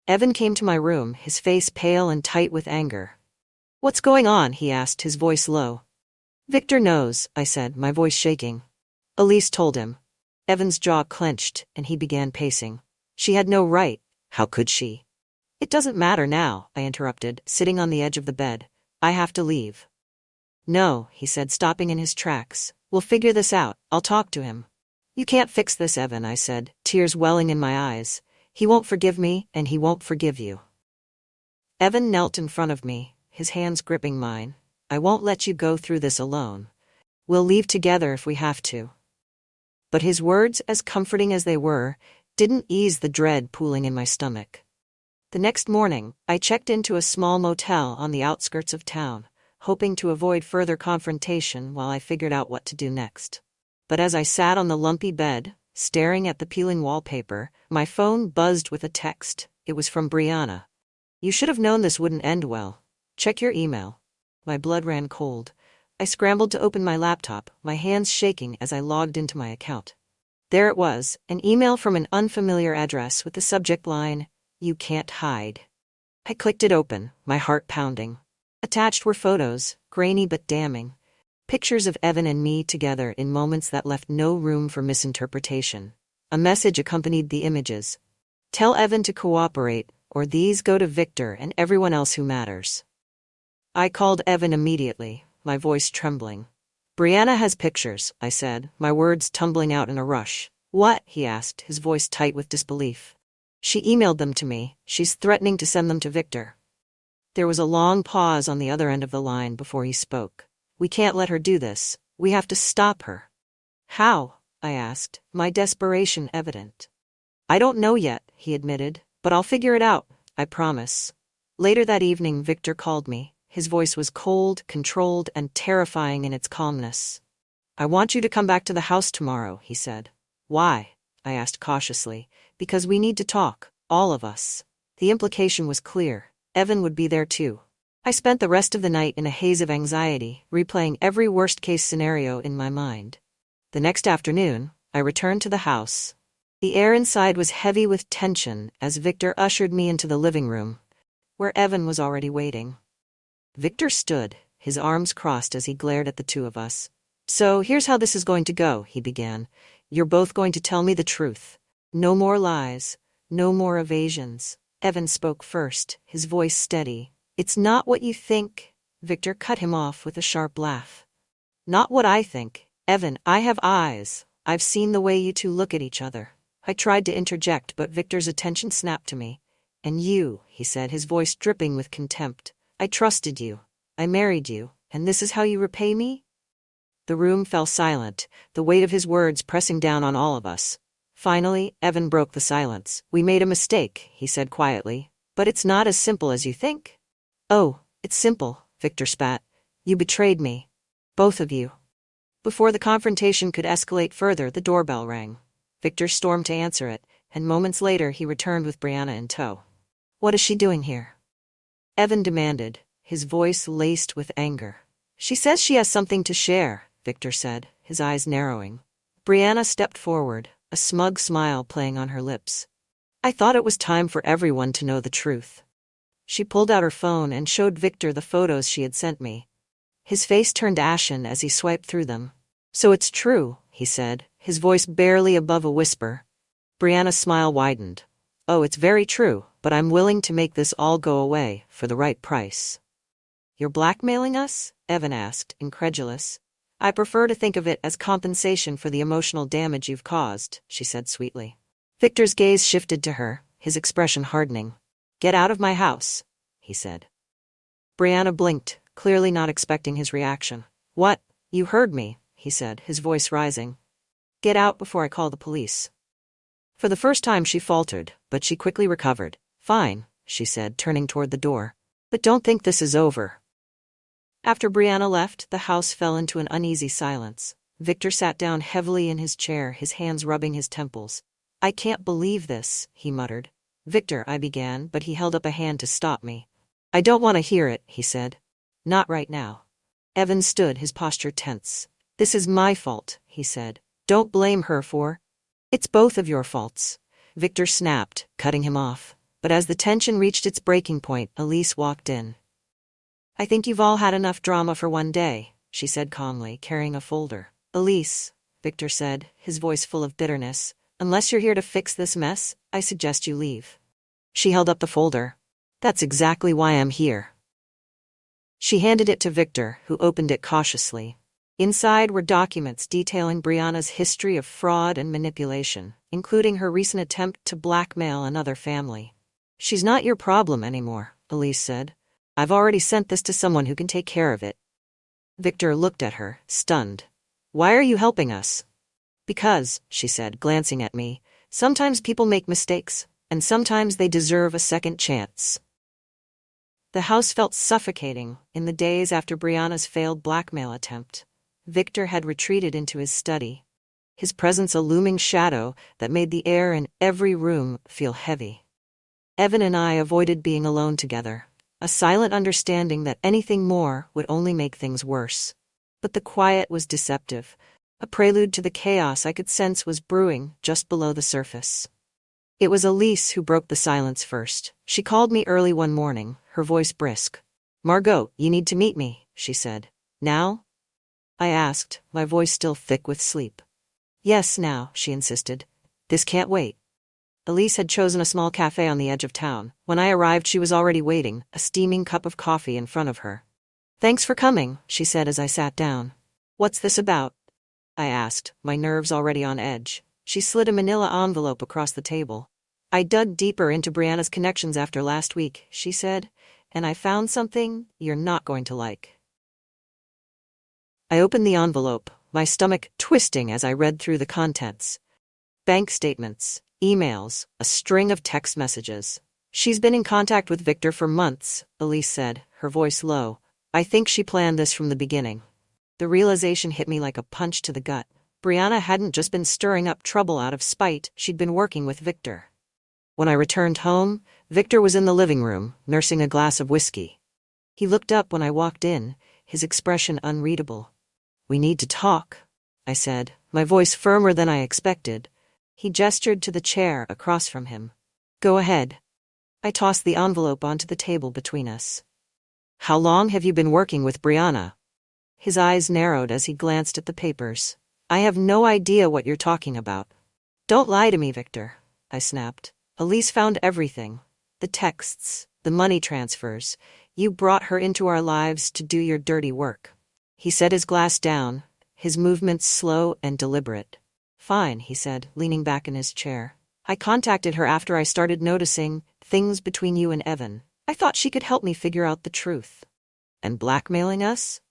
Evan came to my room, his face pale and tight with anger. "What's going on?" he asked, his voice low. Victor knows, I said, my voice shaking. Elise told him. Evan's jaw clenched, and he began pacing. She had no right. How could she? It doesn't matter now, I interrupted, sitting on the edge of the bed. I have to leave. No, he said, stopping in his tracks. We'll figure this out. I'll talk to him. You can't fix this, Evan, I said, tears welling in my eyes. He won't forgive me, and he won't forgive you. Evan knelt in front of me, his hands gripping mine. I won't let you go through this alone. We'll leave together if we have to. But his words, as comforting as they were, didn't ease the dread pooling in my stomach. The next morning, I checked into a small motel on the outskirts of town, hoping to avoid further confrontation while I figured out what to do next. But as I sat on the lumpy bed, staring at the peeling wallpaper, my phone buzzed with a text. It was from Brianna. You should have known this wouldn't end well. Check your email. My blood ran cold. I scrambled to open my laptop, my hands shaking as I logged into my account. There it was, an email from an unfamiliar address with the subject line, "You can't hide." I clicked it open, my heart pounding. Attached were photos, grainy but damning. Pictures of Evan and me together in moments that left no room for misinterpretation. A message accompanied the images. Tell Evan to cooperate, or these go to Victor and everyone else who matters. I called Evan immediately, my voice trembling. Brianna has pictures, I said, my words tumbling out in a rush. What? He asked, his voice tight with disbelief. She emailed them to me. She's threatening to send them to Victor. There was a long pause on the other end of the line before he spoke. We can't let her do this. We have to stop her. How? I asked, my desperation evident. I don't know yet, he admitted, but I'll figure it out, I promise. Later that evening, Victor called me. His voice was cold, controlled, and terrifying in its calmness. I want you to come back to the house tomorrow, he said. Why? I asked cautiously. Because we need to talk, all of us. The implication was clear. Evan would be there too. I spent the rest of the night in a haze of anxiety, replaying every worst-case scenario in my mind. The next afternoon, I returned to the house. The air inside was heavy with tension as Victor ushered me into the living room, where Evan was already waiting. Victor stood, his arms crossed as he glared at the two of us. So here's how this is going to go, he began. You're both going to tell me the truth. No more lies, no more evasions. Evan spoke first, his voice steady. It's not what you think. Victor cut him off with a sharp laugh. Not what I think. Evan, I have eyes. I've seen the way you two look at each other. I tried to interject, but Victor's attention snapped to me. And you, he said, his voice dripping with contempt. I trusted you. I married you, and this is how you repay me? The room fell silent, the weight of his words pressing down on all of us. Finally, Evan broke the silence. We made a mistake, he said quietly. But it's not as simple as you think. Oh, it's simple, Victor spat. You betrayed me. Both of you. Before the confrontation could escalate further, the doorbell rang. Victor stormed to answer it, and moments later he returned with Brianna in tow. What is she doing here? Evan demanded, his voice laced with anger. She says she has something to share, Victor said, his eyes narrowing. Brianna stepped forward, a smug smile playing on her lips. I thought it was time for everyone to know the truth. She pulled out her phone and showed Victor the photos she had sent me. His face turned ashen as he swiped through them. So it's true, he said, his voice barely above a whisper. Brianna's smile widened. Oh, it's very true, but I'm willing to make this all go away for the right price. You're blackmailing us? Evan asked, incredulous. I prefer to think of it as compensation for the emotional damage you've caused, she said sweetly. Victor's gaze shifted to her, his expression hardening. Get out of my house, he said. Brianna blinked, clearly not expecting his reaction. What? You heard me, he said, his voice rising. Get out before I call the police. For the first time she faltered, but she quickly recovered. Fine, she said, turning toward the door. But don't think this is over. After Brianna left, the house fell into an uneasy silence. Victor sat down heavily in his chair, his hands rubbing his temples. I can't believe this, he muttered. Victor, I began, but he held up a hand to stop me. I don't want to hear it, he said. Not right now. Evan stood, his posture tense. This is my fault, he said. Don't blame her for. It's both of your faults. Victor snapped, cutting him off. But as the tension reached its breaking point, Elise walked in. I think you've all had enough drama for one day, she said calmly, carrying a folder. Elise, Victor said, his voice full of bitterness, unless you're here to fix this mess, I suggest you leave. She held up the folder. That's exactly why I'm here. She handed it to Victor, who opened it cautiously. Inside were documents detailing Brianna's history of fraud and manipulation, including her recent attempt to blackmail another family. She's not your problem anymore, Elise said. I've already sent this to someone who can take care of it. Victor looked at her, stunned. Why are you helping us? Because, she said, glancing at me, sometimes people make mistakes, and sometimes they deserve a second chance. The house felt suffocating in the days after Brianna's failed blackmail attempt. Victor had retreated into his study, his presence a looming shadow that made the air in every room feel heavy. Evan and I avoided being alone together, a silent understanding that anything more would only make things worse. But the quiet was deceptive, a prelude to the chaos I could sense was brewing just below the surface. It was Elise who broke the silence first. She called me early one morning, her voice brisk. Margot, you need to meet me, she said. Now? I asked, my voice still thick with sleep. Yes, now, she insisted. This can't wait. Elise had chosen a small cafe on the edge of town. When I arrived, she was already waiting, a steaming cup of coffee in front of her. Thanks for coming, she said as I sat down. What's this about? I asked, my nerves already on edge. She slid a manila envelope across the table. I dug deeper into Brianna's connections after last week, she said, and I found something you're not going to like. I opened the envelope, my stomach twisting as I read through the contents. Bank statements, emails, a string of text messages. She's been in contact with Victor for months, Elise said, her voice low. I think she planned this from the beginning. The realization hit me like a punch to the gut. Brianna hadn't just been stirring up trouble out of spite, she'd been working with Victor. When I returned home, Victor was in the living room, nursing a glass of whiskey. He looked up when I walked in, his expression unreadable. We need to talk, I said, my voice firmer than I expected. He gestured to the chair across from him. Go ahead. I tossed the envelope onto the table between us. How long have you been working with Brianna? His eyes narrowed as he glanced at the papers. I have no idea what you're talking about. Don't lie to me, Victor, I snapped. Elise found everything. The texts, the money transfers. You brought her into our lives to do your dirty work. He set his glass down, his movements slow and deliberate. Fine, he said, leaning back in his chair. I contacted her after I started noticing things between you and Evan. I thought she could help me figure out the truth. And blackmailing us?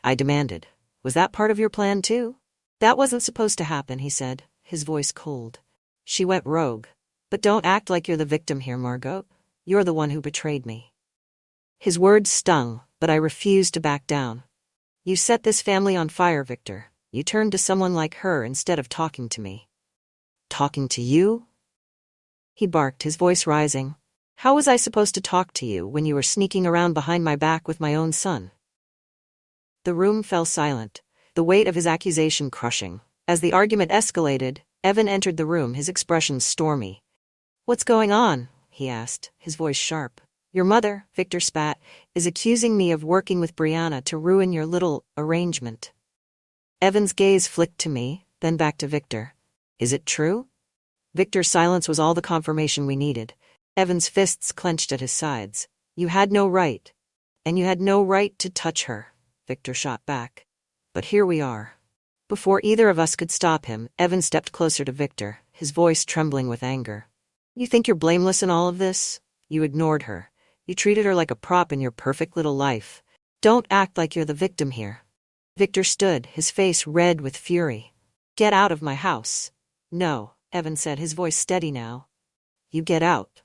I demanded. Was that part of your plan too? That wasn't supposed to happen, he said, his voice cold. She went rogue. But don't act like you're the victim here, Margot. You're the one who betrayed me. His words stung, but I refused to back down. You set this family on fire, Victor. You turned to someone like her instead of talking to me. Talking to you? He barked, his voice rising. How was I supposed to talk to you when you were sneaking around behind my back with my own son? The room fell silent, the weight of his accusation crushing. As the argument escalated, Evan entered the room, his expression stormy. What's going on? He asked, his voice sharp. Your mother, Victor spat, is accusing me of working with Brianna to ruin your little arrangement. Evan's gaze flicked to me, then back to Victor. Is it true? Victor's silence was all the confirmation we needed. Evan's fists clenched at his sides. You had no right. And you had no right to touch her, Victor shot back. But here we are. Before either of us could stop him, Evan stepped closer to Victor, his voice trembling with anger. You think you're blameless in all of this? You ignored her. You treated her like a prop in your perfect little life. Don't act like you're the victim here. Victor stood, his face red with fury. Get out of my house. No, Evan said, his voice steady now. You get out.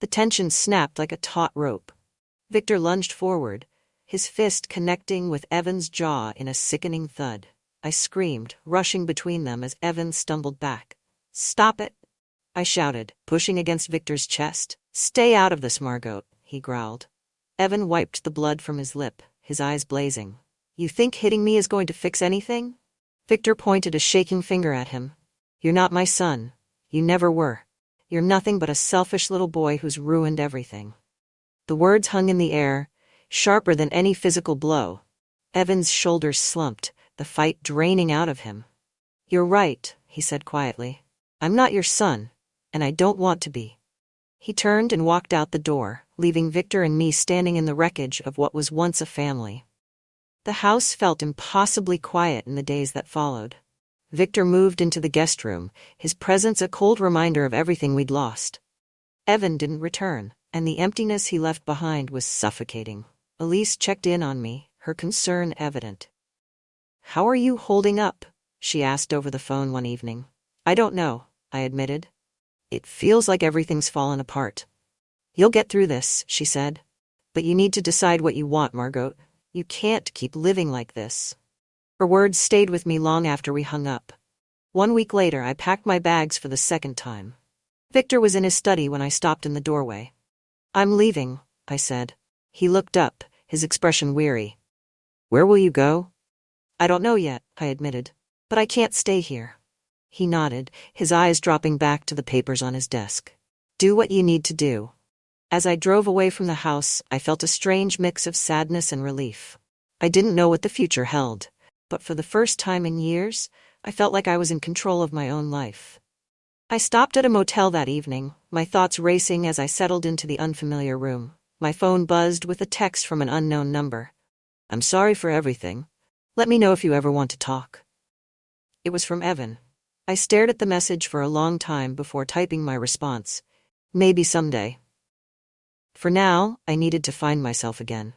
The tension snapped like a taut rope. Victor lunged forward, his fist connecting with Evan's jaw in a sickening thud. I screamed, rushing between them as Evan stumbled back. Stop it! I shouted, pushing against Victor's chest. Stay out of this, Margot, he growled. Evan wiped the blood from his lip, his eyes blazing. You think hitting me is going to fix anything? Victor pointed a shaking finger at him. You're not my son. You never were. You're nothing but a selfish little boy who's ruined everything. The words hung in the air, sharper than any physical blow. Evan's shoulders slumped, the fight draining out of him. "You're right," he said quietly. "I'm not your son, and I don't want to be." He turned and walked out the door, leaving Victor and me standing in the wreckage of what was once a family. The house felt impossibly quiet in the days that followed. Victor moved into the guest room, his presence a cold reminder of everything we'd lost. Evan didn't return, and the emptiness he left behind was suffocating. Elise checked in on me, her concern evident. "How are you holding up?" she asked over the phone one evening. "I don't know," I admitted. "It feels like everything's fallen apart." "You'll get through this," she said. "But you need to decide what you want, Margot. You can't keep living like this." Her words stayed with me long after we hung up. 1 week later, I packed my bags for the second time. Victor was in his study when I stopped in the doorway. "I'm leaving," I said. He looked up, his expression weary. "Where will you go?" "I don't know yet," I admitted. "But I can't stay here." He nodded, his eyes dropping back to the papers on his desk. "Do what you need to do." As I drove away from the house, I felt a strange mix of sadness and relief. I didn't know what the future held, but for the first time in years, I felt like I was in control of my own life. I stopped at a motel that evening, my thoughts racing as I settled into the unfamiliar room. My phone buzzed with a text from an unknown number. "I'm sorry for everything. Let me know if you ever want to talk." It was from Evan. I stared at the message for a long time before typing my response. "Maybe someday." For now, I needed to find myself again.